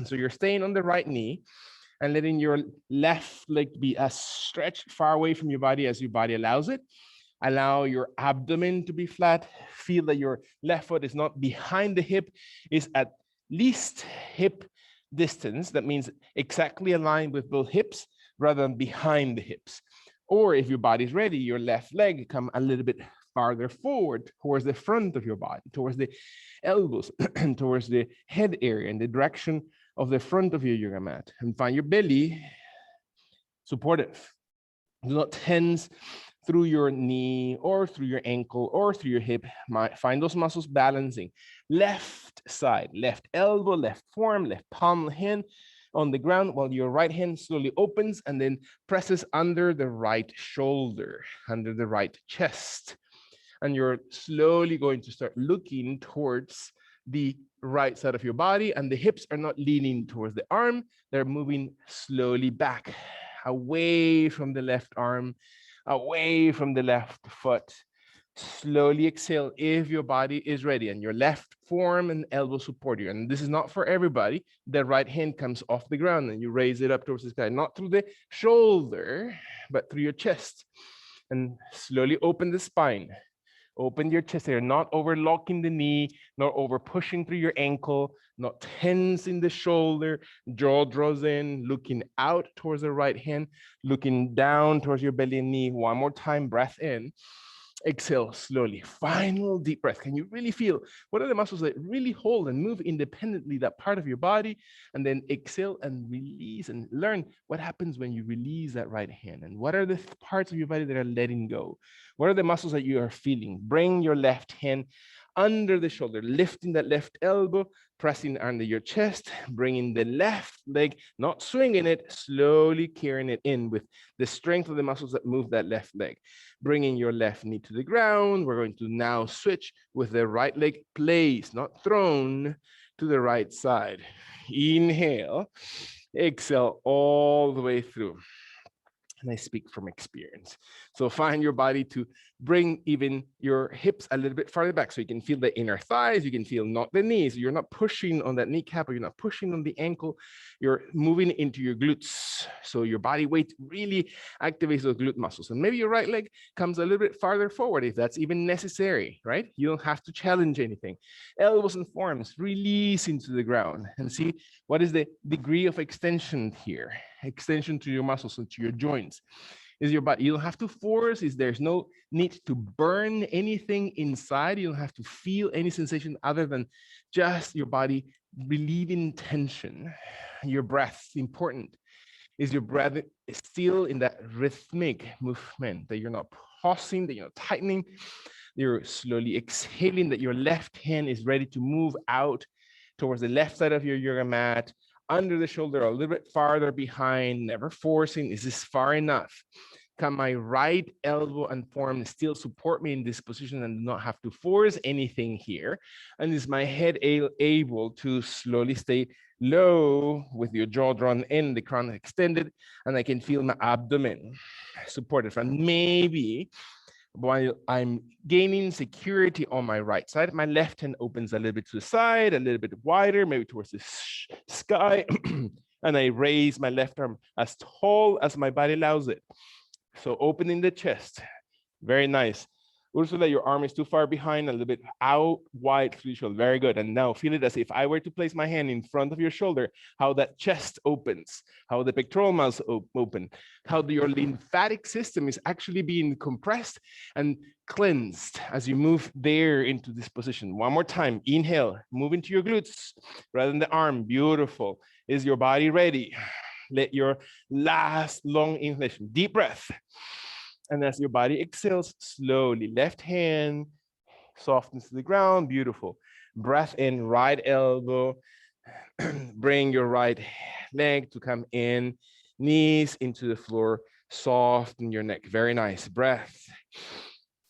So you're staying on the right knee and letting your left leg be as stretched far away from your body as your body allows it. Allow your abdomen to be flat. Feel that your left foot is not behind the hip, is at least hip distance. That means exactly aligned with both hips rather than behind the hips. Or if your body's ready, your left leg come a little bit farther forward towards the front of your body, towards the elbows, and towards the head area in the direction of the front of your yoga mat. And find your belly supportive. Do not tense through your knee or through your ankle or through your hip. Find those muscles balancing. Left side, left elbow, left forearm, left palm hand on the ground while your right hand slowly opens and then presses under the right shoulder, under the right chest. And you're slowly going to start looking towards the right side of your body, and the hips are not leaning towards the arm. They're moving slowly back, away from the left arm, away from the left foot. Slowly exhale if your body is ready and your left forearm and elbow support you. And this is not for everybody. The right hand comes off the ground and you raise it up towards the sky, not through the shoulder, but through your chest. And slowly open the spine. Open your chest here, not overlocking the knee, not over pushing through your ankle, not tensing the shoulder. Jaw draws in, looking out towards the right hand, looking down towards your belly and knee. One more time, breath in. Exhale slowly. Final deep breath. Can you really feel what are the muscles that really hold and move independently that part of your body? And then exhale and release, and learn what happens when you release that right hand. And what are the parts of your body that are letting go? What are the muscles that you are feeling? Bring your left hand under the shoulder, lifting that left elbow, pressing under your chest, bringing the left leg, not swinging it, slowly carrying it in with the strength of the muscles that move that left leg. Bringing your left knee to the ground. We're going to now switch with the right leg placed, not thrown, to the right side. Inhale, exhale all the way through. And I speak from experience. So find your body to bring even your hips a little bit farther back so you can feel the inner thighs, you can feel not the knees. You're not pushing on that kneecap or you're not pushing on the ankle. You're moving into your glutes. So your body weight really activates those glute muscles. And maybe your right leg comes a little bit farther forward if that's even necessary, right? You don't have to challenge anything. Elbows and forearms release into the ground and see what is the degree of extension here. Extension to your muscles and to your joints. Is your body, you don't have to force, there's no need to burn anything inside. You don't have to feel any sensation other than just your body relieving tension. Your breath, important. Is your breath still in that rhythmic movement, that you're not pausing, that you're not tightening, you're slowly exhaling, that your left hand is ready to move out towards the left side of your yoga mat, under the shoulder, a little bit farther behind, never forcing. Is this far enough? Can my right elbow and forearm still support me in this position and not have to force anything here? And is my head able to slowly stay low with your jaw drawn in, the crown extended, and I can feel my abdomen supported from maybe while I'm gaining security on my right side, my left hand opens a little bit to the side, a little bit wider, maybe towards the sky, and I raise my left arm as tall as my body allows it. So opening the chest, very nice. Ursula, your arm is too far behind, a little bit out wide through the shoulder. Very good. And now feel it as if I were to place my hand in front of your shoulder, how that chest opens, how the pectoral muscles open, how your lymphatic system is actually being compressed and cleansed as you move there into this position. One more time. Inhale, move into your glutes rather than the arm. Beautiful. Is your body ready? Let your last long inhalation, deep breath. And as your body exhales, slowly, left hand softens to the ground, beautiful. Breath in, right elbow, bring your right leg to come in, knees into the floor, soften your neck, very nice. Breath,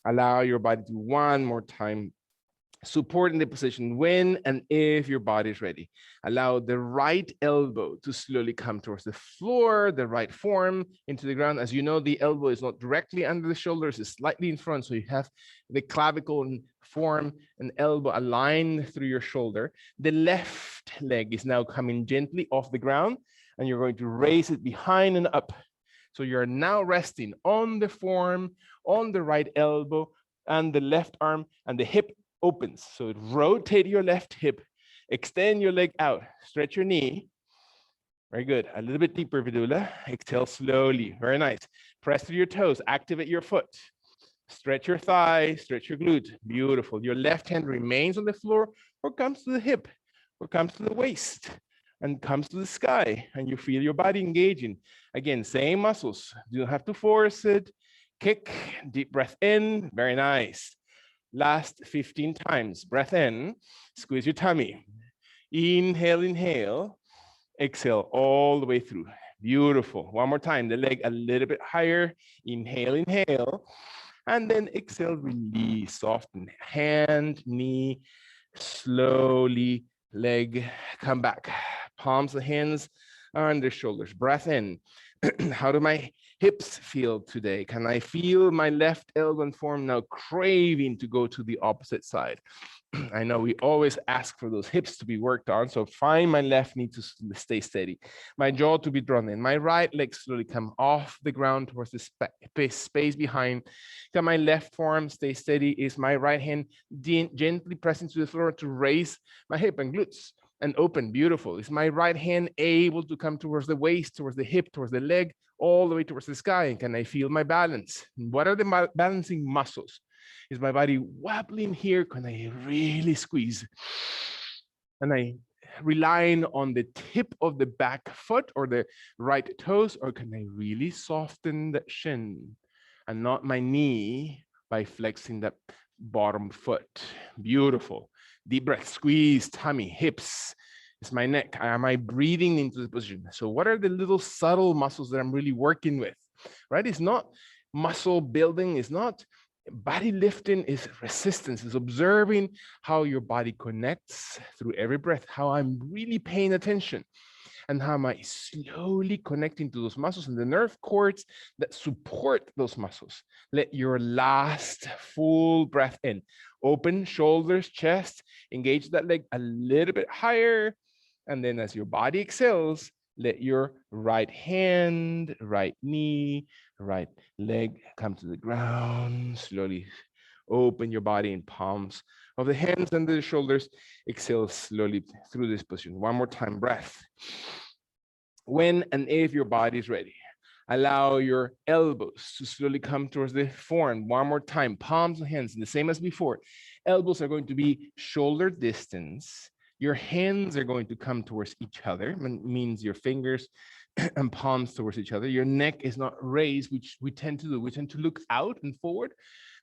allow your body to one more time, support in the position when and if your body is ready. Allow the right elbow to slowly come towards the floor, the right form into the ground. As you know, the elbow is not directly under the shoulders, it's slightly in front. So you have the clavicle and form and elbow aligned through your shoulder. The left leg is now coming gently off the ground and you're going to raise it behind and up. So you're now resting on the form, on the right elbow and the left arm, and the hip opens. So rotate your left hip, extend your leg out, stretch your knee. Very good. A little bit deeper, Vidula. Exhale slowly. Very nice. Press through your toes, activate your foot. Stretch your thigh, stretch your glute. Beautiful. Your left hand remains on the floor or comes to the hip or comes to the waist and comes to the sky, and you feel your body engaging. Again, same muscles. You don't have to force it. Kick, deep breath in. Very nice. Last 15 times. Breath in, squeeze your tummy. Inhale, inhale. Exhale all the way through. Beautiful. One more time. The leg a little bit higher. Inhale, inhale. And then exhale, release, soften. Hand, knee, slowly, leg, come back. Palms of hands on the shoulders. Breath in. How do my hips feel today? Can I feel my left elbow and forearm now craving to go to the opposite side? I know we always ask for those hips to be worked on. So find my left knee to stay steady, my jaw to be drawn in, my right leg slowly come off the ground towards the space behind. Can my left forearm stay steady? Is my right hand gently pressing to the floor to raise my hip and glutes and open? Beautiful. Is my right hand able to come towards the waist, towards the hip, towards the leg, all the way towards the sky? And can I feel my balance? What are the balancing muscles? Is my body wobbling here? Can I really squeeze? And I relying on the tip of the back foot or the right toes, or can I really soften the shin and not my knee by flexing that bottom foot? Beautiful. Deep breath, squeeze tummy, hips. Is my neck, am I breathing into the position? So what are the little subtle muscles that I'm really working with, right? It's not muscle building, it's not body lifting, is resistance, is observing how your body connects through every breath, how I'm really paying attention and how am I slowly connecting to those muscles and the nerve cords that support those muscles. Let your last full breath in. Open shoulders, chest, engage that leg a little bit higher. And then as your body exhales, let your right hand, right knee, right leg come to the ground. Slowly open your body in palms of the hands and the shoulders. Exhale slowly through this position. One more time, breath. When and if your body is ready, allow your elbows to slowly come towards the forearm. One more time, palms of hands, the same as before. Elbows are going to be shoulder distance. Your hands are going to come towards each other, means your fingers and palms towards each other. Your neck is not raised, which we tend to do. We tend to look out and forward.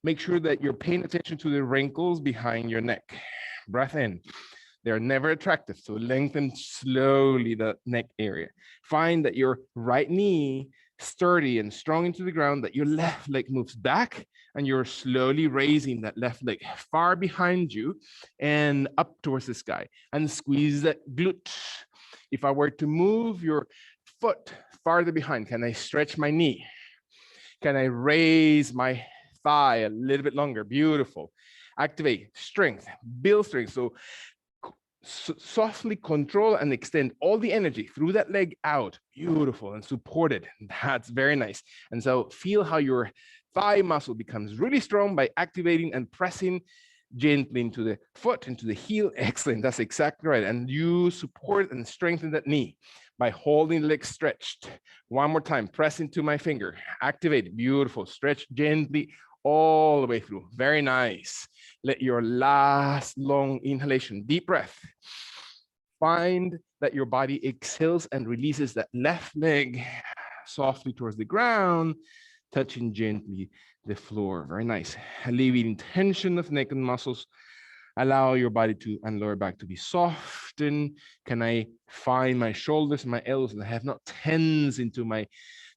Make sure that you're paying attention to the wrinkles behind your neck. Breath in. They're never attractive. So lengthen slowly the neck area. Find that your right knee sturdy and strong into the ground, that your left leg moves back, and you're slowly raising that left leg far behind you and up towards the sky, and squeeze that glute. If I were to move your foot farther behind, can I stretch my knee? Can I raise my thigh a little bit longer? Beautiful. Activate strength, build strength. So softly control and extend all the energy through that leg out. Beautiful, and supported. That's very nice. And so feel how your thigh muscle becomes really strong by activating and pressing gently into the foot, into the heel. Excellent. That's exactly right. And you support and strengthen that knee by holding the leg stretched. One more time. Press into my finger. Activate. Beautiful. Stretch gently all the way through. Very nice. Let your last long inhalation, deep breath. Find that your body exhales and releases that left leg softly towards the ground, touching gently the floor. Very nice. Alleviating tension of neck and muscles. Allow your body to and lower back to be softened. Can I find my shoulders, my elbows, and I have not tense into my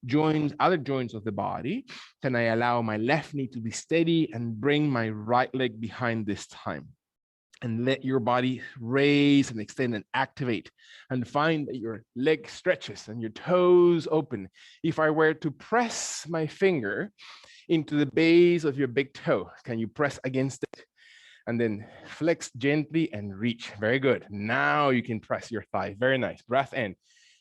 joints, other joints of the body? Can I allow my left knee to be steady and bring my right leg behind this time? And let your body raise and extend and activate, and find that your leg stretches and your toes open. If I were to press my finger into the base of your big toe, can you press against it? And then flex gently and reach. Very good. Now you can press your thigh. Very nice. Breath in.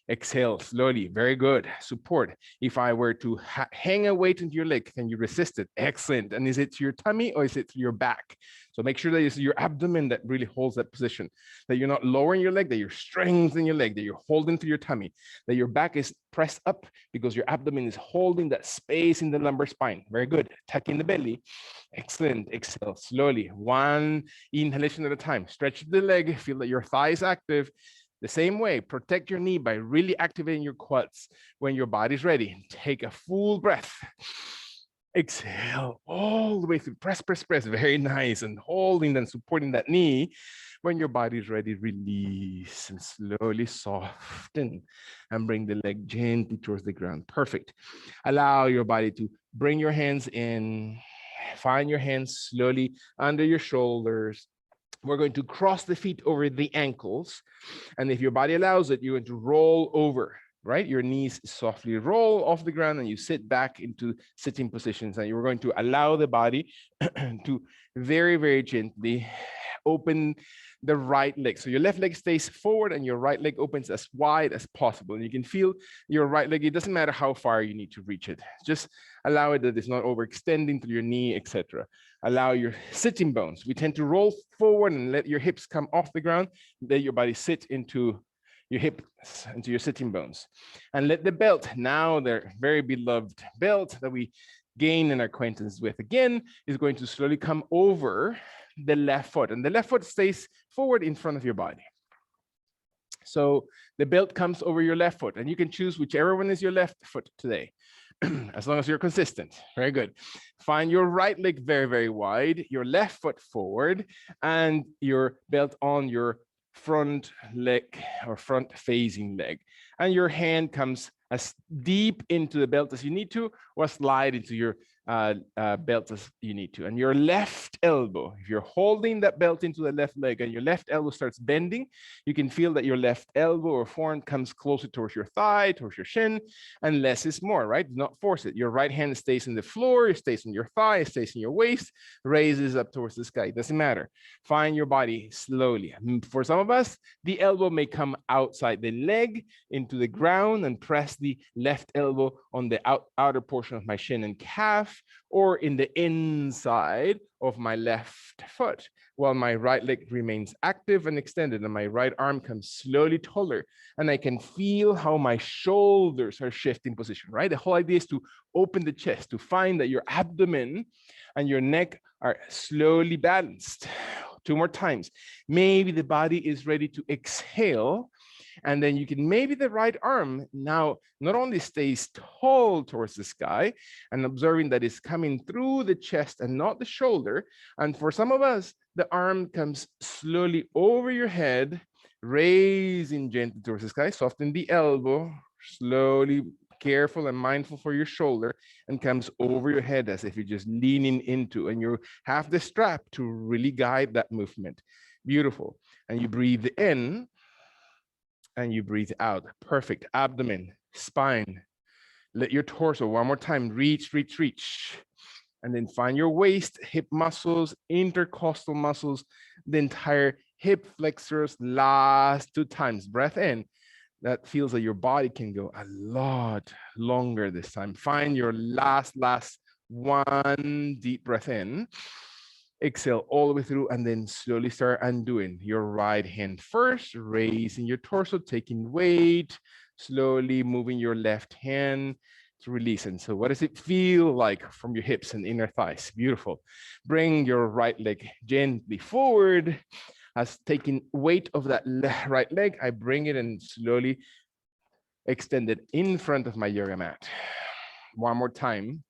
Exhale slowly. Very good. Support. If I were to hang a weight into your leg, can you resist it? Excellent. And is it to your tummy or is it to your back? So make sure that it's your abdomen that really holds that position, that you're not lowering your leg, that you're strengthening your leg, that you're holding to your tummy, that your back is pressed up because your abdomen is holding that space in the lumbar spine. Very good. Tuck in the belly. Excellent. Exhale slowly. One inhalation at a time. Stretch the leg. Feel that your thigh is active. The same way, protect your knee by really activating your quads. When your body's ready, take a full breath. Exhale all the way through. Press, press, press. Very nice. And holding and supporting that knee. When your body's ready, release and slowly soften and bring the leg gently towards the ground. Perfect. Allow your body to bring your hands in. Find your hands slowly under your shoulders. We're going to cross the feet over the ankles. And if your body allows it, you're going to roll over, right? Your knees softly roll off the ground and you sit back into sitting positions. And you're going to allow the body to very, very gently open the right leg. So your left leg stays forward and your right leg opens as wide as possible. And you can feel your right leg. It doesn't matter how far you need to reach it. Just allow it that it's not overextending to your knee, etc. Allow your sitting bones. We tend to roll forward and let your hips come off the ground. Let your body sit into your hips, into your sitting bones. And let the belt, now their very beloved belt that we gain an acquaintance with again, is going to slowly come over the left foot. And the left foot stays forward in front of your body. So the belt comes over your left foot, and you can choose whichever one is your left foot today, as long as you're consistent. Very good. Find your right leg very, very wide, your left foot forward, and your belt on your front leg or front facing leg. And your hand comes as deep into the belt as you need to, or slide into your belt as you need to. And your left elbow, if you're holding that belt into the left leg and your left elbow starts bending, you can feel that your left elbow or forearm comes closer towards your thigh, towards your shin, and less is more, right? Do not force it. Your right hand stays in the floor, it stays in your thigh, it stays in your waist, raises up towards the sky. It doesn't matter. Find your body slowly. For some of us, the elbow may come outside the leg into the ground and press the left elbow on the outer portion of my shin and calf, or in the inside of my left foot, while my right leg remains active and extended and my right arm comes slowly taller. And I can feel how my shoulders are shifting position, right? The whole idea is to open the chest, to find that your abdomen and your neck are slowly balanced. 2 more times. Maybe the body is ready to exhale. And then you can, maybe the right arm now not only stays tall towards the sky and observing that it's coming through the chest and not the shoulder. And for some of us, the arm comes slowly over your head, raising gently towards the sky, soften the elbow, slowly, careful and mindful for your shoulder, and comes over your head as if you're just leaning into, and you have the strap to really guide that movement. Beautiful. And you breathe in and you breathe out. Perfect. Abdomen, spine. Let your torso, one more time, reach, reach, reach. And then find your waist, hip muscles, intercostal muscles, the entire hip flexors, last 2 times. Breath in. That feels like your body can go a lot longer this time. Find your last one deep breath in. Exhale all the way through, and then slowly start undoing. Your right hand first, raising your torso, taking weight, slowly moving your left hand to release. And so what does it feel like from your hips and inner thighs? Beautiful. Bring your right leg gently forward. As taking weight of that right leg, I bring it and slowly extend it in front of my yoga mat. One more time.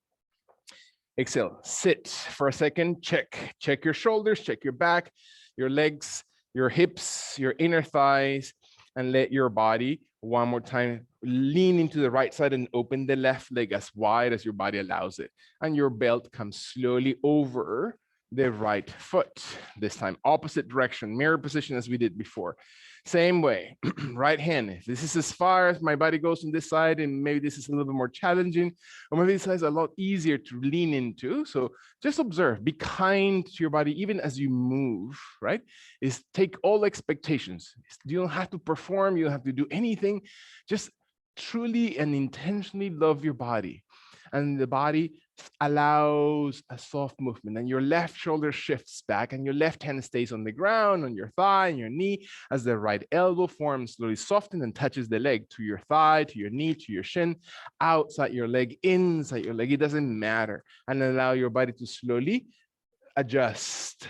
Exhale, sit for a second, check your shoulders, check your back, your legs, your hips, your inner thighs, and let your body, one more time, lean into the right side and open the left leg as wide as your body allows it. And your belt comes slowly over the right foot. This time, opposite direction, mirror position as we did before. Same way, right hand. If this is as far as my body goes on this side, and maybe this is a little bit more challenging, or maybe this side is a lot easier to lean into. So just observe, be kind to your body, even as you move, right? Is take all expectations. You don't have to perform, you don't have to do anything. Just truly and intentionally love your body. And the body allows a soft movement, and your left shoulder shifts back and your left hand stays on the ground, on your thigh and your knee, as the right elbow forms slowly softens and touches the leg to your thigh, to your knee, to your shin, outside your leg, inside your leg, it doesn't matter. And allow your body to slowly adjust.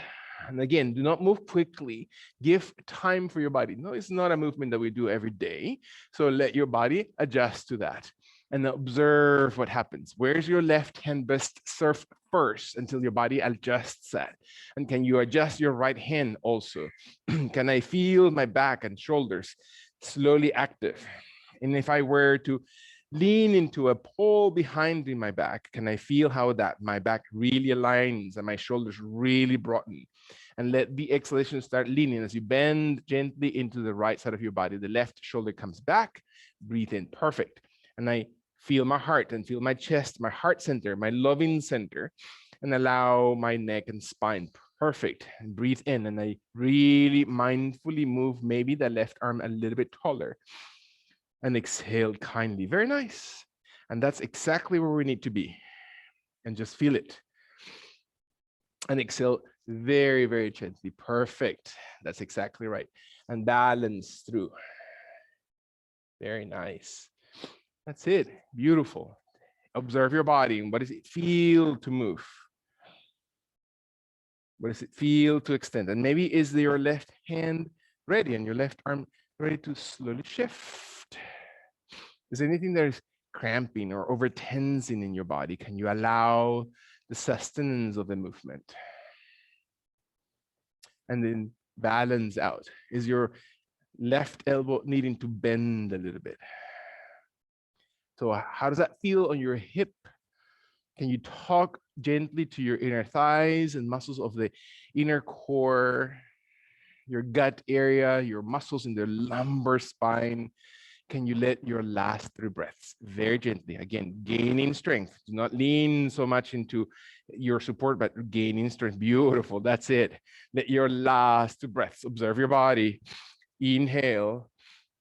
And again, do not move quickly. Give time for your body. No, it's not a movement that we do every day. So let your body adjust to that. And observe what happens. Where's your left hand best serve first until your body adjusts that? And can you adjust your right hand also? Can I feel my back and shoulders slowly active? And if I were to lean into a pole behind in my back, can I feel how that my back really aligns and my shoulders really broaden? And let the exhalation start leaning as you bend gently into the right side of your body. The left shoulder comes back, breathe in, perfect. And I feel my heart and feel my chest, my heart center, my loving center, and allow my neck and spine. Perfect. And breathe in, and I really mindfully move maybe the left arm a little bit taller. And exhale kindly. Very nice. And that's exactly where we need to be. And just feel it. And exhale very, very gently. Perfect. That's exactly right. And balance through. Very nice. That's it. Beautiful. Observe your body. What does it feel to move? What does it feel to extend? And maybe is your left hand ready and your left arm ready to slowly shift? Is there anything that is cramping or over tensing in your body? Can you allow the sustenance of the movement? And then balance out. Is your left elbow needing to bend a little bit? So how does that feel on your hip? Can you talk gently to your inner thighs and muscles of the inner core, your gut area, your muscles in the lumbar spine? Can you let your last 3 breaths very gently, again, gaining strength. Do not lean so much into your support, but gaining strength. Beautiful. That's it. Let your last 2 breaths, observe your body. Inhale,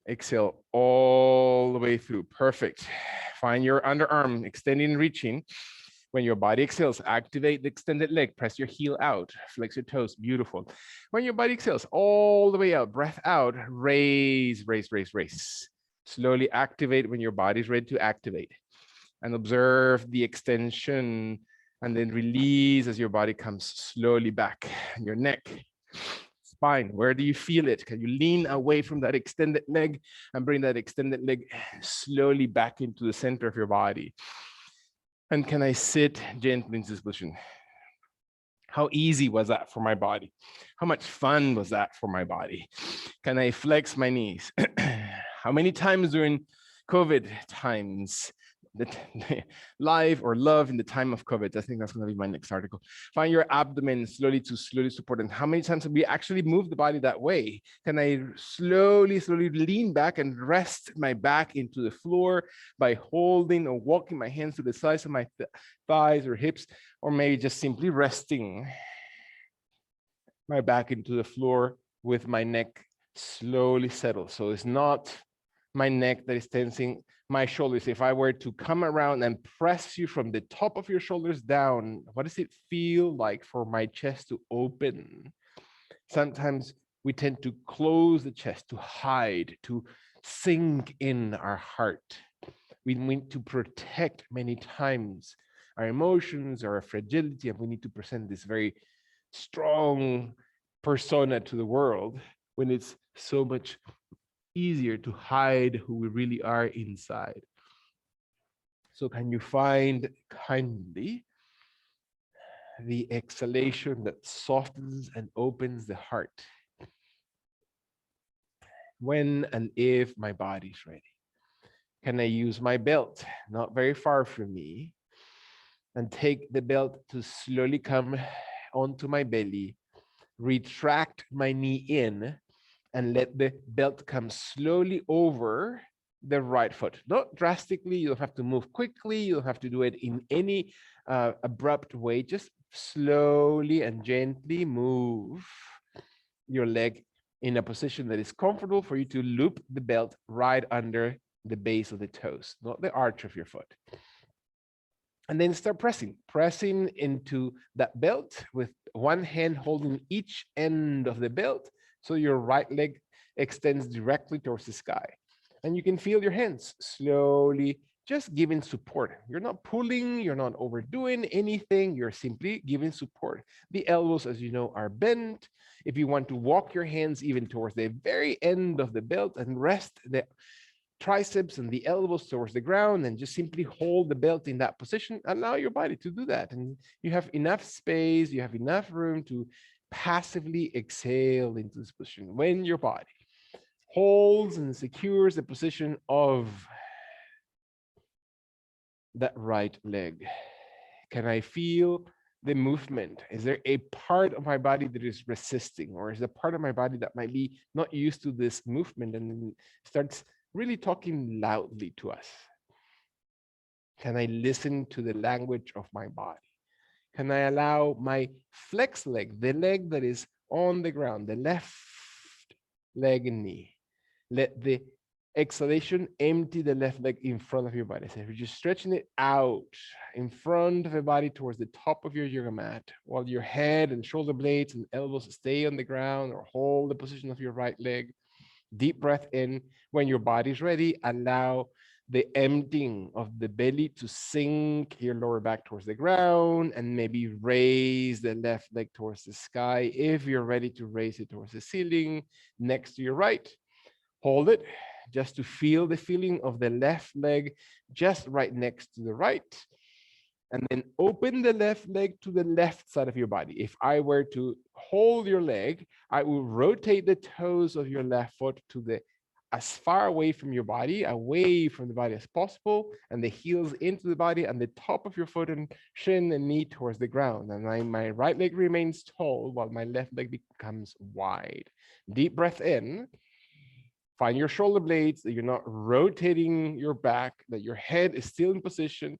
exhale all the way through. Perfect. Find your underarm extending and reaching. When your body exhales, activate the extended leg. Press your heel out. Flex your toes. Beautiful. When your body exhales, all the way out. Breath out. Raise, raise, raise, raise. Slowly activate when your body's ready to activate. And observe the extension. And then release as your body comes slowly back. Your neck, spine, where do you feel it? Can you lean away from that extended leg and bring that extended leg slowly back into the center of your body? And can I sit gently in this position? How easy was that for my body? How much fun was that for my body? Can I flex my knees? How many times during COVID times, the live or love in the time of COVID? I think that's going to be my next article. Find your abdomen slowly support. And how many times have we actually moved the body that way? Can I slowly lean back and rest my back into the floor by holding or walking my hands to the sides of my thighs or hips, or maybe just simply resting my back into the floor with my neck slowly settled. So it's not my neck that is tensing, my shoulders. If I were to come around and press you from the top of your shoulders down, what does it feel like for my chest to open? Sometimes we tend to close the chest, to hide, to sink in our heart. We need to protect many times our emotions, our fragility, and we need to present this very strong persona to the world when it's so much easier to hide who we really are inside. So can you find kindly the exhalation that softens and opens the heart? When and if my body's ready. Can I use my belt, not very far from me, and take the belt to slowly come onto my belly, retract my knee in, and let the belt come slowly over the right foot. Not drastically, you don't have to move quickly, you don't have to do it in any abrupt way, just slowly and gently move your leg in a position that is comfortable for you to loop the belt right under the base of the toes, not the arch of your foot. And then start pressing into that belt with one hand holding each end of the belt, so your right leg extends directly towards the sky. And you can feel your hands slowly just giving support. You're not pulling, you're not overdoing anything, you're simply giving support. The elbows, as you know, are bent. If you want to walk your hands even towards the very end of the belt and rest the triceps and the elbows towards the ground and just simply hold the belt in that position, allow your body to do that. And you have enough space, you have enough room to passively exhale into this position. When your body holds and secures the position of that right leg, can I feel the movement? Is there a part of my body that is resisting, or is there a part of my body that might be not used to this movement and starts really talking loudly to us? Can I listen to the language of my body? Can I allow my flex leg, the leg that is on the ground, the left leg and knee, let the exhalation empty the left leg in front of your body? So if you're just stretching it out in front of the body towards the top of your yoga mat, while your head and shoulder blades and elbows stay on the ground or hold the position of your right leg. Deep breath in. When your body's ready, allow the emptying of the belly to sink your lower back towards the ground, and maybe raise the left leg towards the sky. If you're ready to raise it towards the ceiling next to your right, hold it just to feel the feeling of the left leg just right next to the right. And then open the left leg to the left side of your body. If I were to hold your leg, I will rotate the toes of your left foot to the as far away from your body, away from the body as possible, and the heels into the body, and the top of your foot and shin and knee towards the ground. And my right leg remains tall while my left leg becomes wide. Deep breath in. Find your shoulder blades, that you're not rotating your back, that your head is still in position,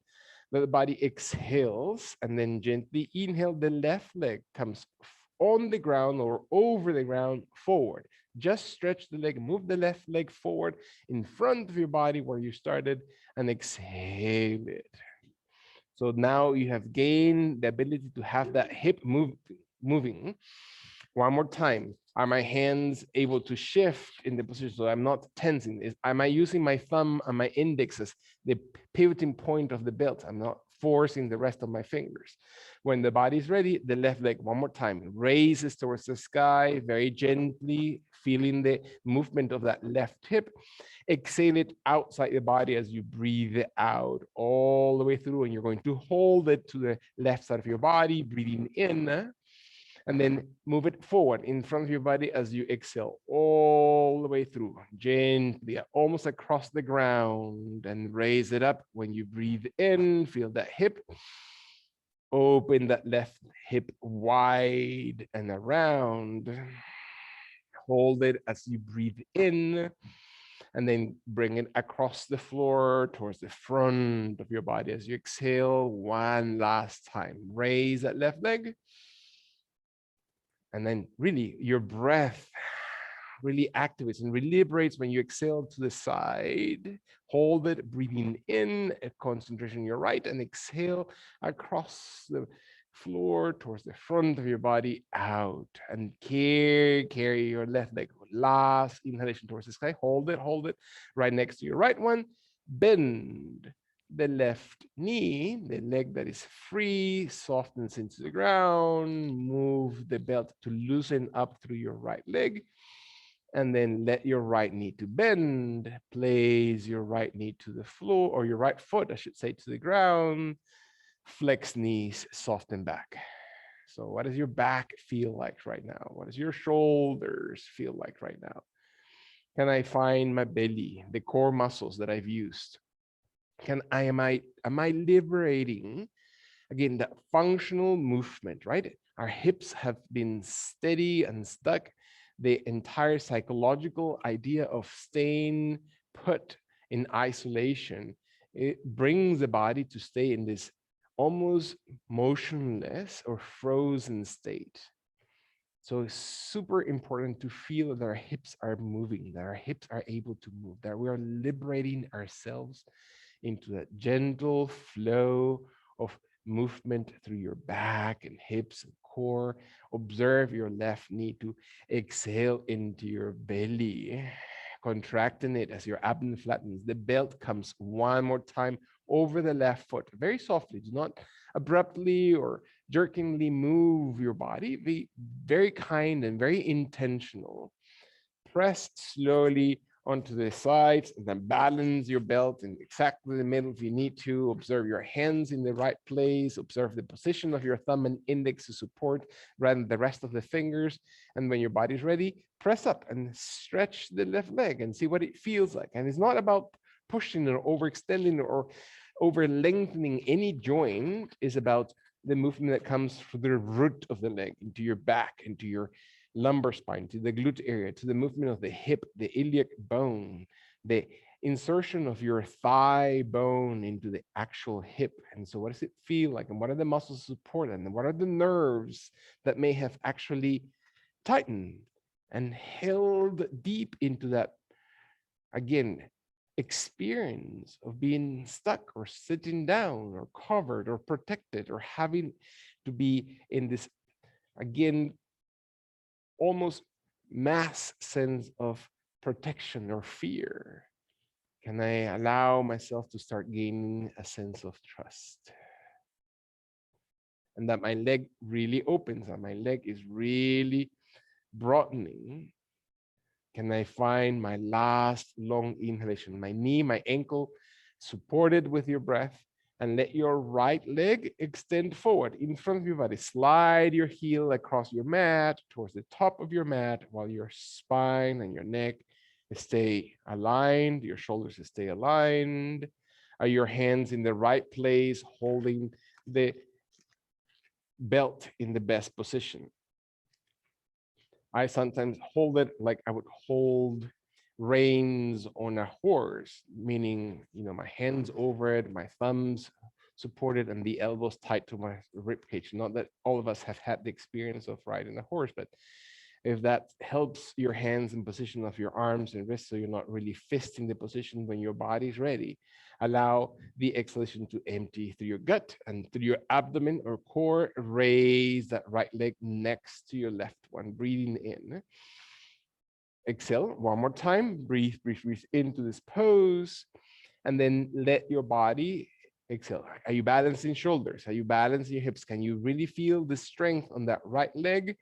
that the body exhales, and then gently inhale. The left leg comes on the ground or over the ground forward. Just stretch the leg, move the left leg forward in front of your body where you started, and exhale it. So now you have gained the ability to have that hip moving. One more time. Are my hands able to shift in the position so I'm not tensing? Am I using my thumb and my index as the pivoting point of the belt? I'm not forcing the rest of my fingers. When the body's ready, the left leg, one more time, raises towards the sky, very gently, feeling the movement of that left hip. Exhale it outside the body as you breathe it out all the way through, and you're going to hold it to the left side of your body, breathing in. And then move it forward in front of your body as you exhale all the way through, gently, almost across the ground, and raise it up. When you breathe in, feel that hip. Open that left hip wide and around. Hold it as you breathe in, and then bring it across the floor towards the front of your body as you exhale. One last time. Raise that left leg. And then really your breath really activates and reliberates when you exhale to the side. Hold it, breathing in, a concentration on your right, and exhale across the floor towards the front of your body, out. And carry your left leg. Last inhalation towards the sky. Hold it right next to your right one. Bend the left knee, the leg that is free, softens into the ground. Move the belt to loosen up through your right leg. And then let your right knee to bend. Place your right knee to the floor, or your right foot, I should say, to the ground. Flex knees, soften back. So what does your back feel like right now? What does your shoulders feel like right now? Can I find my belly, the core muscles that I've used? Am I liberating, again, that functional movement, right? Our hips have been steady and stuck. The entire psychological idea of staying put in isolation, it brings the body to stay in this almost motionless or frozen state. So it's super important to feel that our hips are moving, that our hips are able to move, that we are liberating ourselves into that gentle flow of movement through your back and hips and core. Observe your left knee to exhale into your belly, contracting it as your abdomen flattens. The belt comes one more time over the left foot, very softly. Do not abruptly or jerkingly move your body. Be very kind and very intentional. Press slowly onto the sides, and then balance your belt in exactly the middle if you need to. Observe your hands in the right place. Observe the position of your thumb and index to support rather than the rest of the fingers. And when your body's ready, press up and stretch the left leg and see what it feels like. And it's not about pushing or overextending or over lengthening any joint. It's about the movement that comes from the root of the leg into your back, into your lumbar spine, to the glute area, to the movement of the hip, the iliac bone, the insertion of your thigh bone into the actual hip. And so what does it feel like? And what are the muscles support? And what are the nerves that may have actually tightened and held deep into that, again, experience of being stuck or sitting down or covered or protected or having to be in this, again, almost mass sense of protection or fear? Can I allow myself to start gaining a sense of trust? And that my leg really opens, and my leg is really broadening. Can I find my last long inhalation? My knee, my ankle supported with your breath, and let your right leg extend forward in front of your body. Slide your heel across your mat towards the top of your mat while your spine and your neck stay aligned, your shoulders stay aligned. Are your hands in the right place, holding the belt in the best position? I sometimes hold it like I would hold reins on a horse, meaning, my hands over it, my thumbs supported, and the elbows tight to my rib cage. Not that all of us have had the experience of riding a horse, but if that helps your hands in position of your arms and wrists, so you're not really fisting the position when your body's ready, allow the exhalation to empty through your gut and through your abdomen or core. Raise that right leg next to your left one, breathing in. Exhale one more time. Breathe into this pose, and then let your body exhale. Are you balancing shoulders? Are you balancing your hips? Can you really feel the strength on that right leg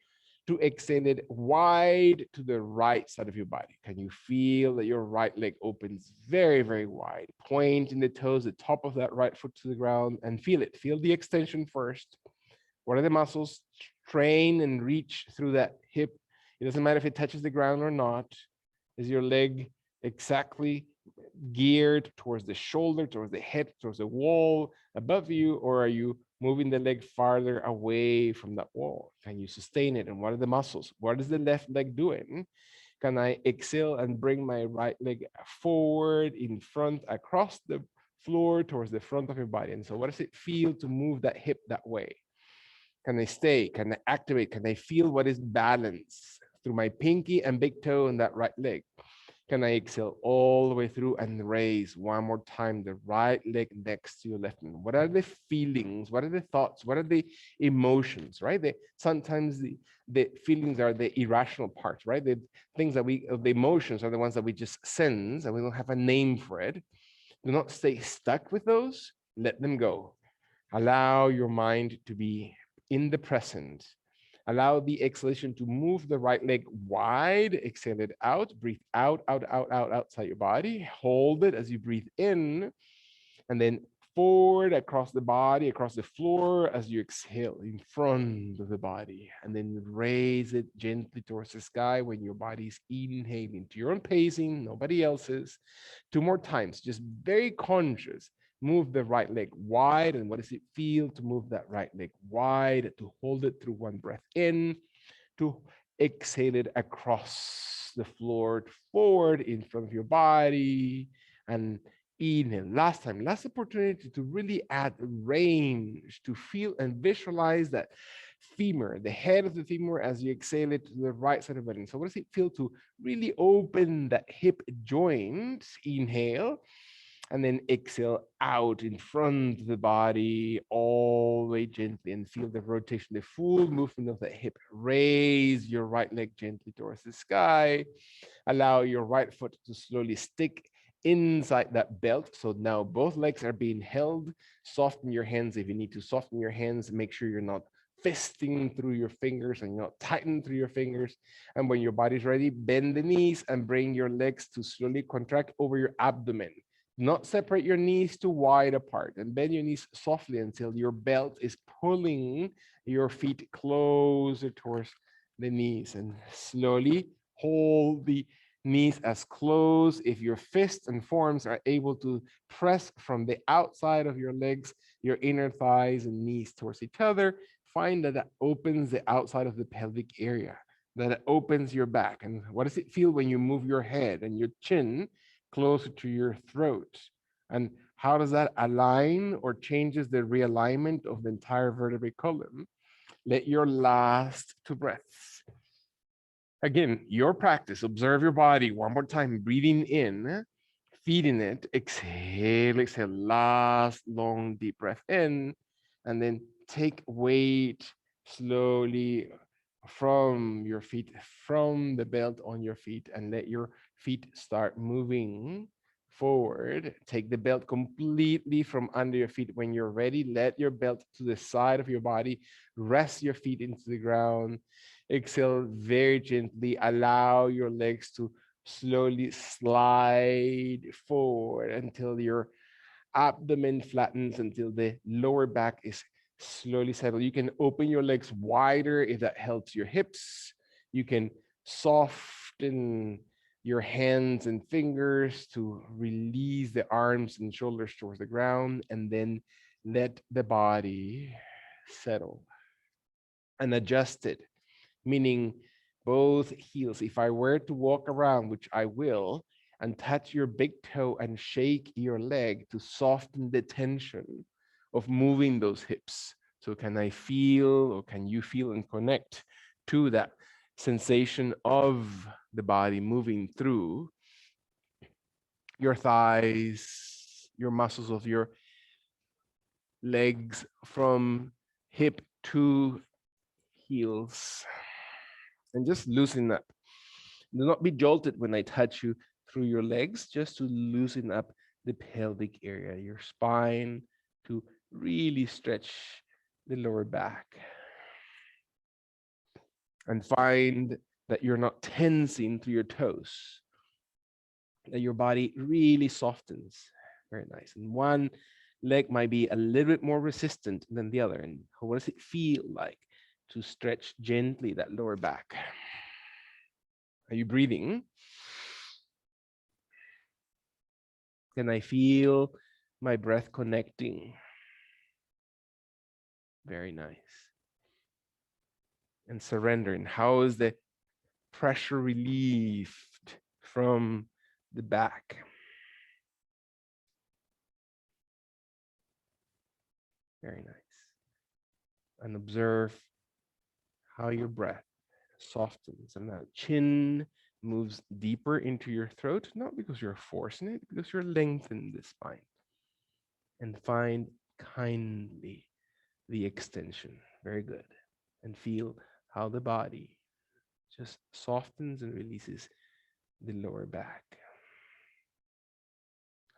to extend it wide to the right side of your body? Can you feel that your right leg opens very, very wide? Point in the toes, the top of that right foot to the ground, and feel it. Feel the extension first. What are the muscles? Train and reach through that hip. It doesn't matter if it touches the ground or not. Is your leg exactly geared towards the shoulder, towards the head, towards the wall above you, or are you moving the leg farther away from that wall? Can you sustain it? And what are the muscles? What is the left leg doing? Can I exhale and bring my right leg forward, in front, across the floor, towards the front of your body? And so what does it feel to move that hip that way? Can I stay? Can I activate? Can I feel what is balance through my pinky and big toe in that right leg? Can I exhale all the way through and raise one more time the right leg next to your left hand? What are the feelings? What are the thoughts? What are the emotions, right? Sometimes the feelings are the irrational parts, right? The things that the emotions are the ones that we just sense and we don't have a name for it. Do not stay stuck with those. Let them go. Allow your mind to be in the present. Allow the exhalation to move the right leg wide. Exhale it out. Breathe out, out, out, out, outside your body. Hold it as you breathe in. And then forward across the body, across the floor as you exhale in front of the body. And then raise it gently towards the sky when your body is inhaling to your own pacing, nobody else's. 2 more times, just very conscious. Move the right leg wide. And what does it feel to move that right leg wide, to hold it through one breath in, to exhale it across the floor, forward in front of your body, and inhale. Last time, last opportunity to really add range, to feel and visualize that femur, the head of the femur as you exhale it to the right side of the body. So what does it feel to really open that hip joint? Inhale. And then exhale out in front of the body, all the way gently, and feel the rotation, the full movement of the hip. Raise your right leg gently towards the sky. Allow your right foot to slowly stick inside that belt. So now both legs are being held. Soften your hands if you need to soften your hands. Make sure you're not fisting through your fingers and not tighten through your fingers. And when your body's ready, bend the knees and bring your legs to slowly contract over your abdomen. Not separate your knees too wide apart, and bend your knees softly until your belt is pulling your feet closer towards the knees, and slowly hold the knees as close. If your fists and forearms are able to press from the outside of your legs, your inner thighs and knees towards each other, find that opens the outside of the pelvic area, that it opens your back. And what does it feel when you move your head and your chin closer to your throat? And how does that align or changes the realignment of the entire vertebrae column? Let your last 2 breaths. Again, your practice. Observe your body one more time. Breathing in, feeding it. Exhale, exhale. Last long deep breath in, and then take weight slowly from your feet, from the belt on your feet, and let your feet start moving forward. Take the belt completely from under your feet. When you're ready, let your belt to the side of your body. Rest your feet into the ground. Exhale very gently. Allow your legs to slowly slide forward until your abdomen flattens, until the lower back is slowly settled. You can open your legs wider if that helps your hips. You can soften your hands and fingers to release the arms and shoulders towards the ground, and then let the body settle and adjust it, meaning both heels. If I were to walk around, which I will, and touch your big toe and shake your leg to soften the tension of moving those hips. So can I feel, or can you feel and connect to that sensation of the body moving through your thighs, your muscles of your legs from hip to heels, and just loosen up. Do not be jolted when I touch you through your legs, just to loosen up the pelvic area, your spine, to really stretch the lower back. And find that you're not tensing through your toes, that your body really softens. Very nice. And 1 leg might be a little bit more resistant than the other. And what does it feel like to stretch gently that lower back? Are you breathing? Can I feel my breath connecting? Very nice. And surrendering. How is the pressure relieved from the back? Very nice. And observe how your breath softens and that chin moves deeper into your throat, not because you're forcing it, because you're lengthening the spine. And find kindly the extension. Very good. And feel how the body just softens and releases the lower back.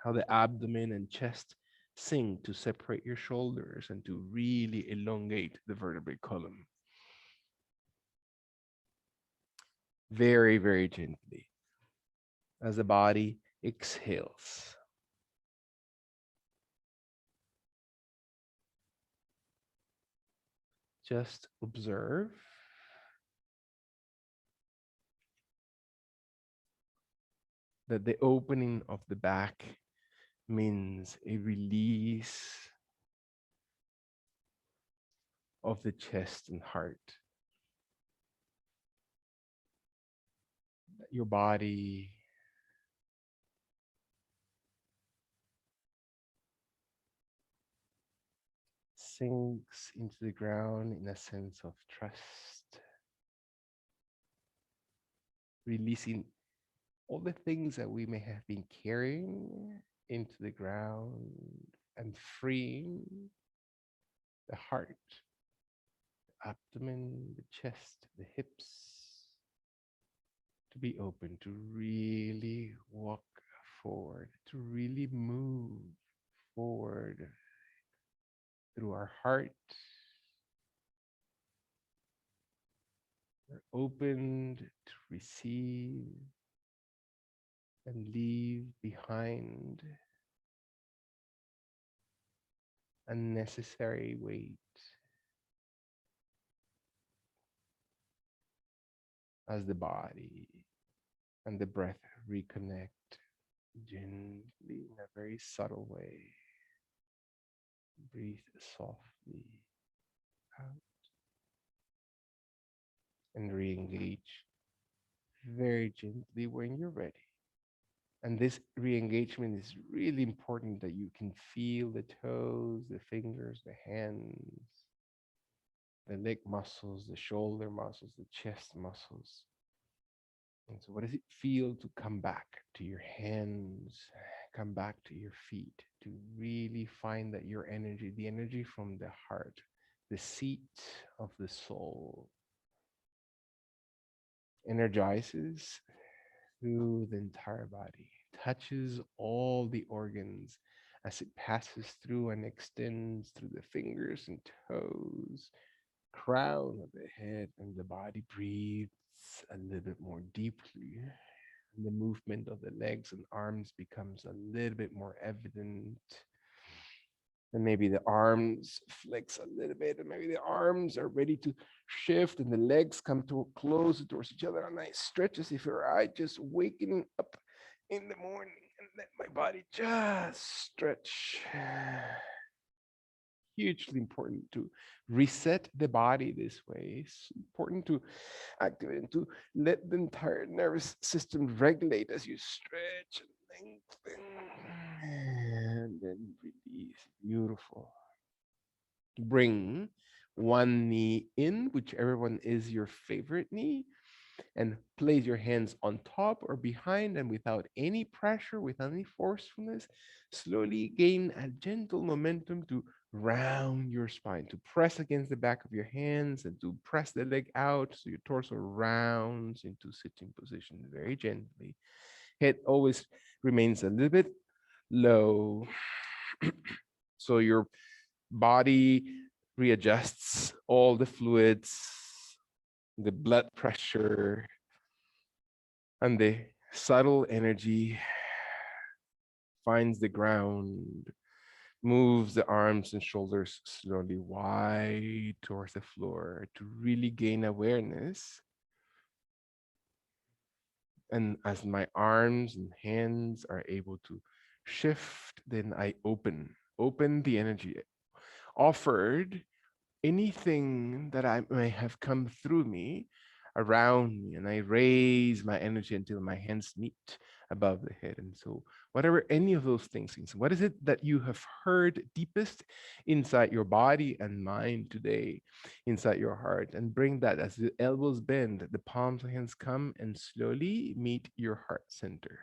How the abdomen and chest sink to separate your shoulders and to really elongate the vertebrate column. Very, very gently as the body exhales. Just observe that the opening of the back means a release of the chest and heart. Your body sinks into the ground in a sense of trust, releasing all the things that we may have been carrying into the ground and freeing the heart, the abdomen, the chest, the hips to be open, to really walk forward, to really move forward through our heart. We're opened to receive and leave behind unnecessary weight as the body and the breath reconnect gently in a very subtle way. Breathe softly out and re-engage very gently when you're ready. And this re-engagement is really important, that you can feel the toes, the fingers, the hands, the leg muscles, the shoulder muscles, the chest muscles. And so what does it feel to come back to your hands, come back to your feet, to really find that your energy, the energy from the heart, the seat of the soul, energizes through the entire body, touches all the organs as it passes through and extends through the fingers and toes, crown of the head, and the body breathes a little bit more deeply. And the movement of the legs and arms becomes a little bit more evident. And maybe the arms flex a little bit, and maybe the arms are ready to shift, and the legs come to close towards each other. A nice stretch as if I just waking up in the morning and let my body just stretch. Hugely important to reset the body this way. It's important to activate and to let the entire nervous system regulate as you stretch and lengthen and then release. Beautiful. Bring one knee in, whichever one is your favorite knee, and place your hands on top or behind, and without any pressure, without any forcefulness, slowly gain a gentle momentum to round your spine, to press against the back of your hands and to press the leg out so your torso rounds into sitting position very gently. Head always remains a little bit low. So your body readjusts all the fluids, the blood pressure, and the subtle energy finds the ground, Move the arms and shoulders slowly wide towards the floor to really gain awareness. And as my arms and hands are able to shift, then I open the energy offered anything that I may have come through me around me, and I raise my energy until my hands meet above the head. And so, whatever any of those things is, what is it that you have heard deepest inside your body and mind today, inside your heart? And bring that as the elbows bend, the palms of hands come and slowly meet your heart center.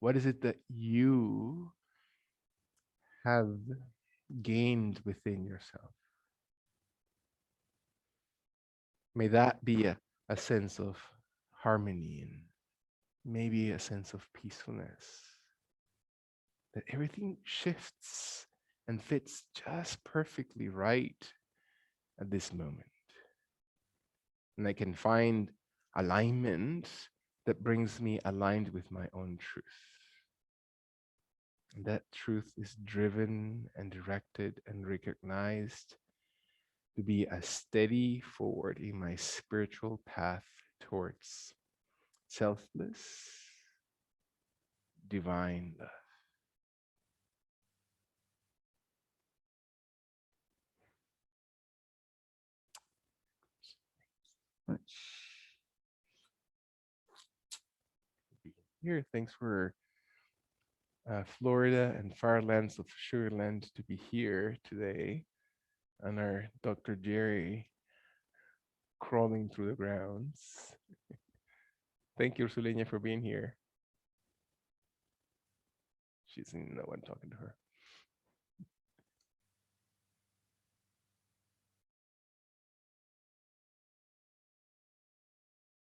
What is it that you have gained within yourself? May that be a sense of harmony and maybe a sense of peacefulness. That everything shifts and fits just perfectly right at this moment. And I can find alignment that brings me aligned with my own truth. And that truth is driven and directed and recognized to be a steady forward in my spiritual path towards selfless, divine love. Here, thanks for Florida and Firelands of Sugarland to be here today, and our Dr. Jerry crawling through the grounds. Thank you, Ursulina, for being here. She's no one talking to her.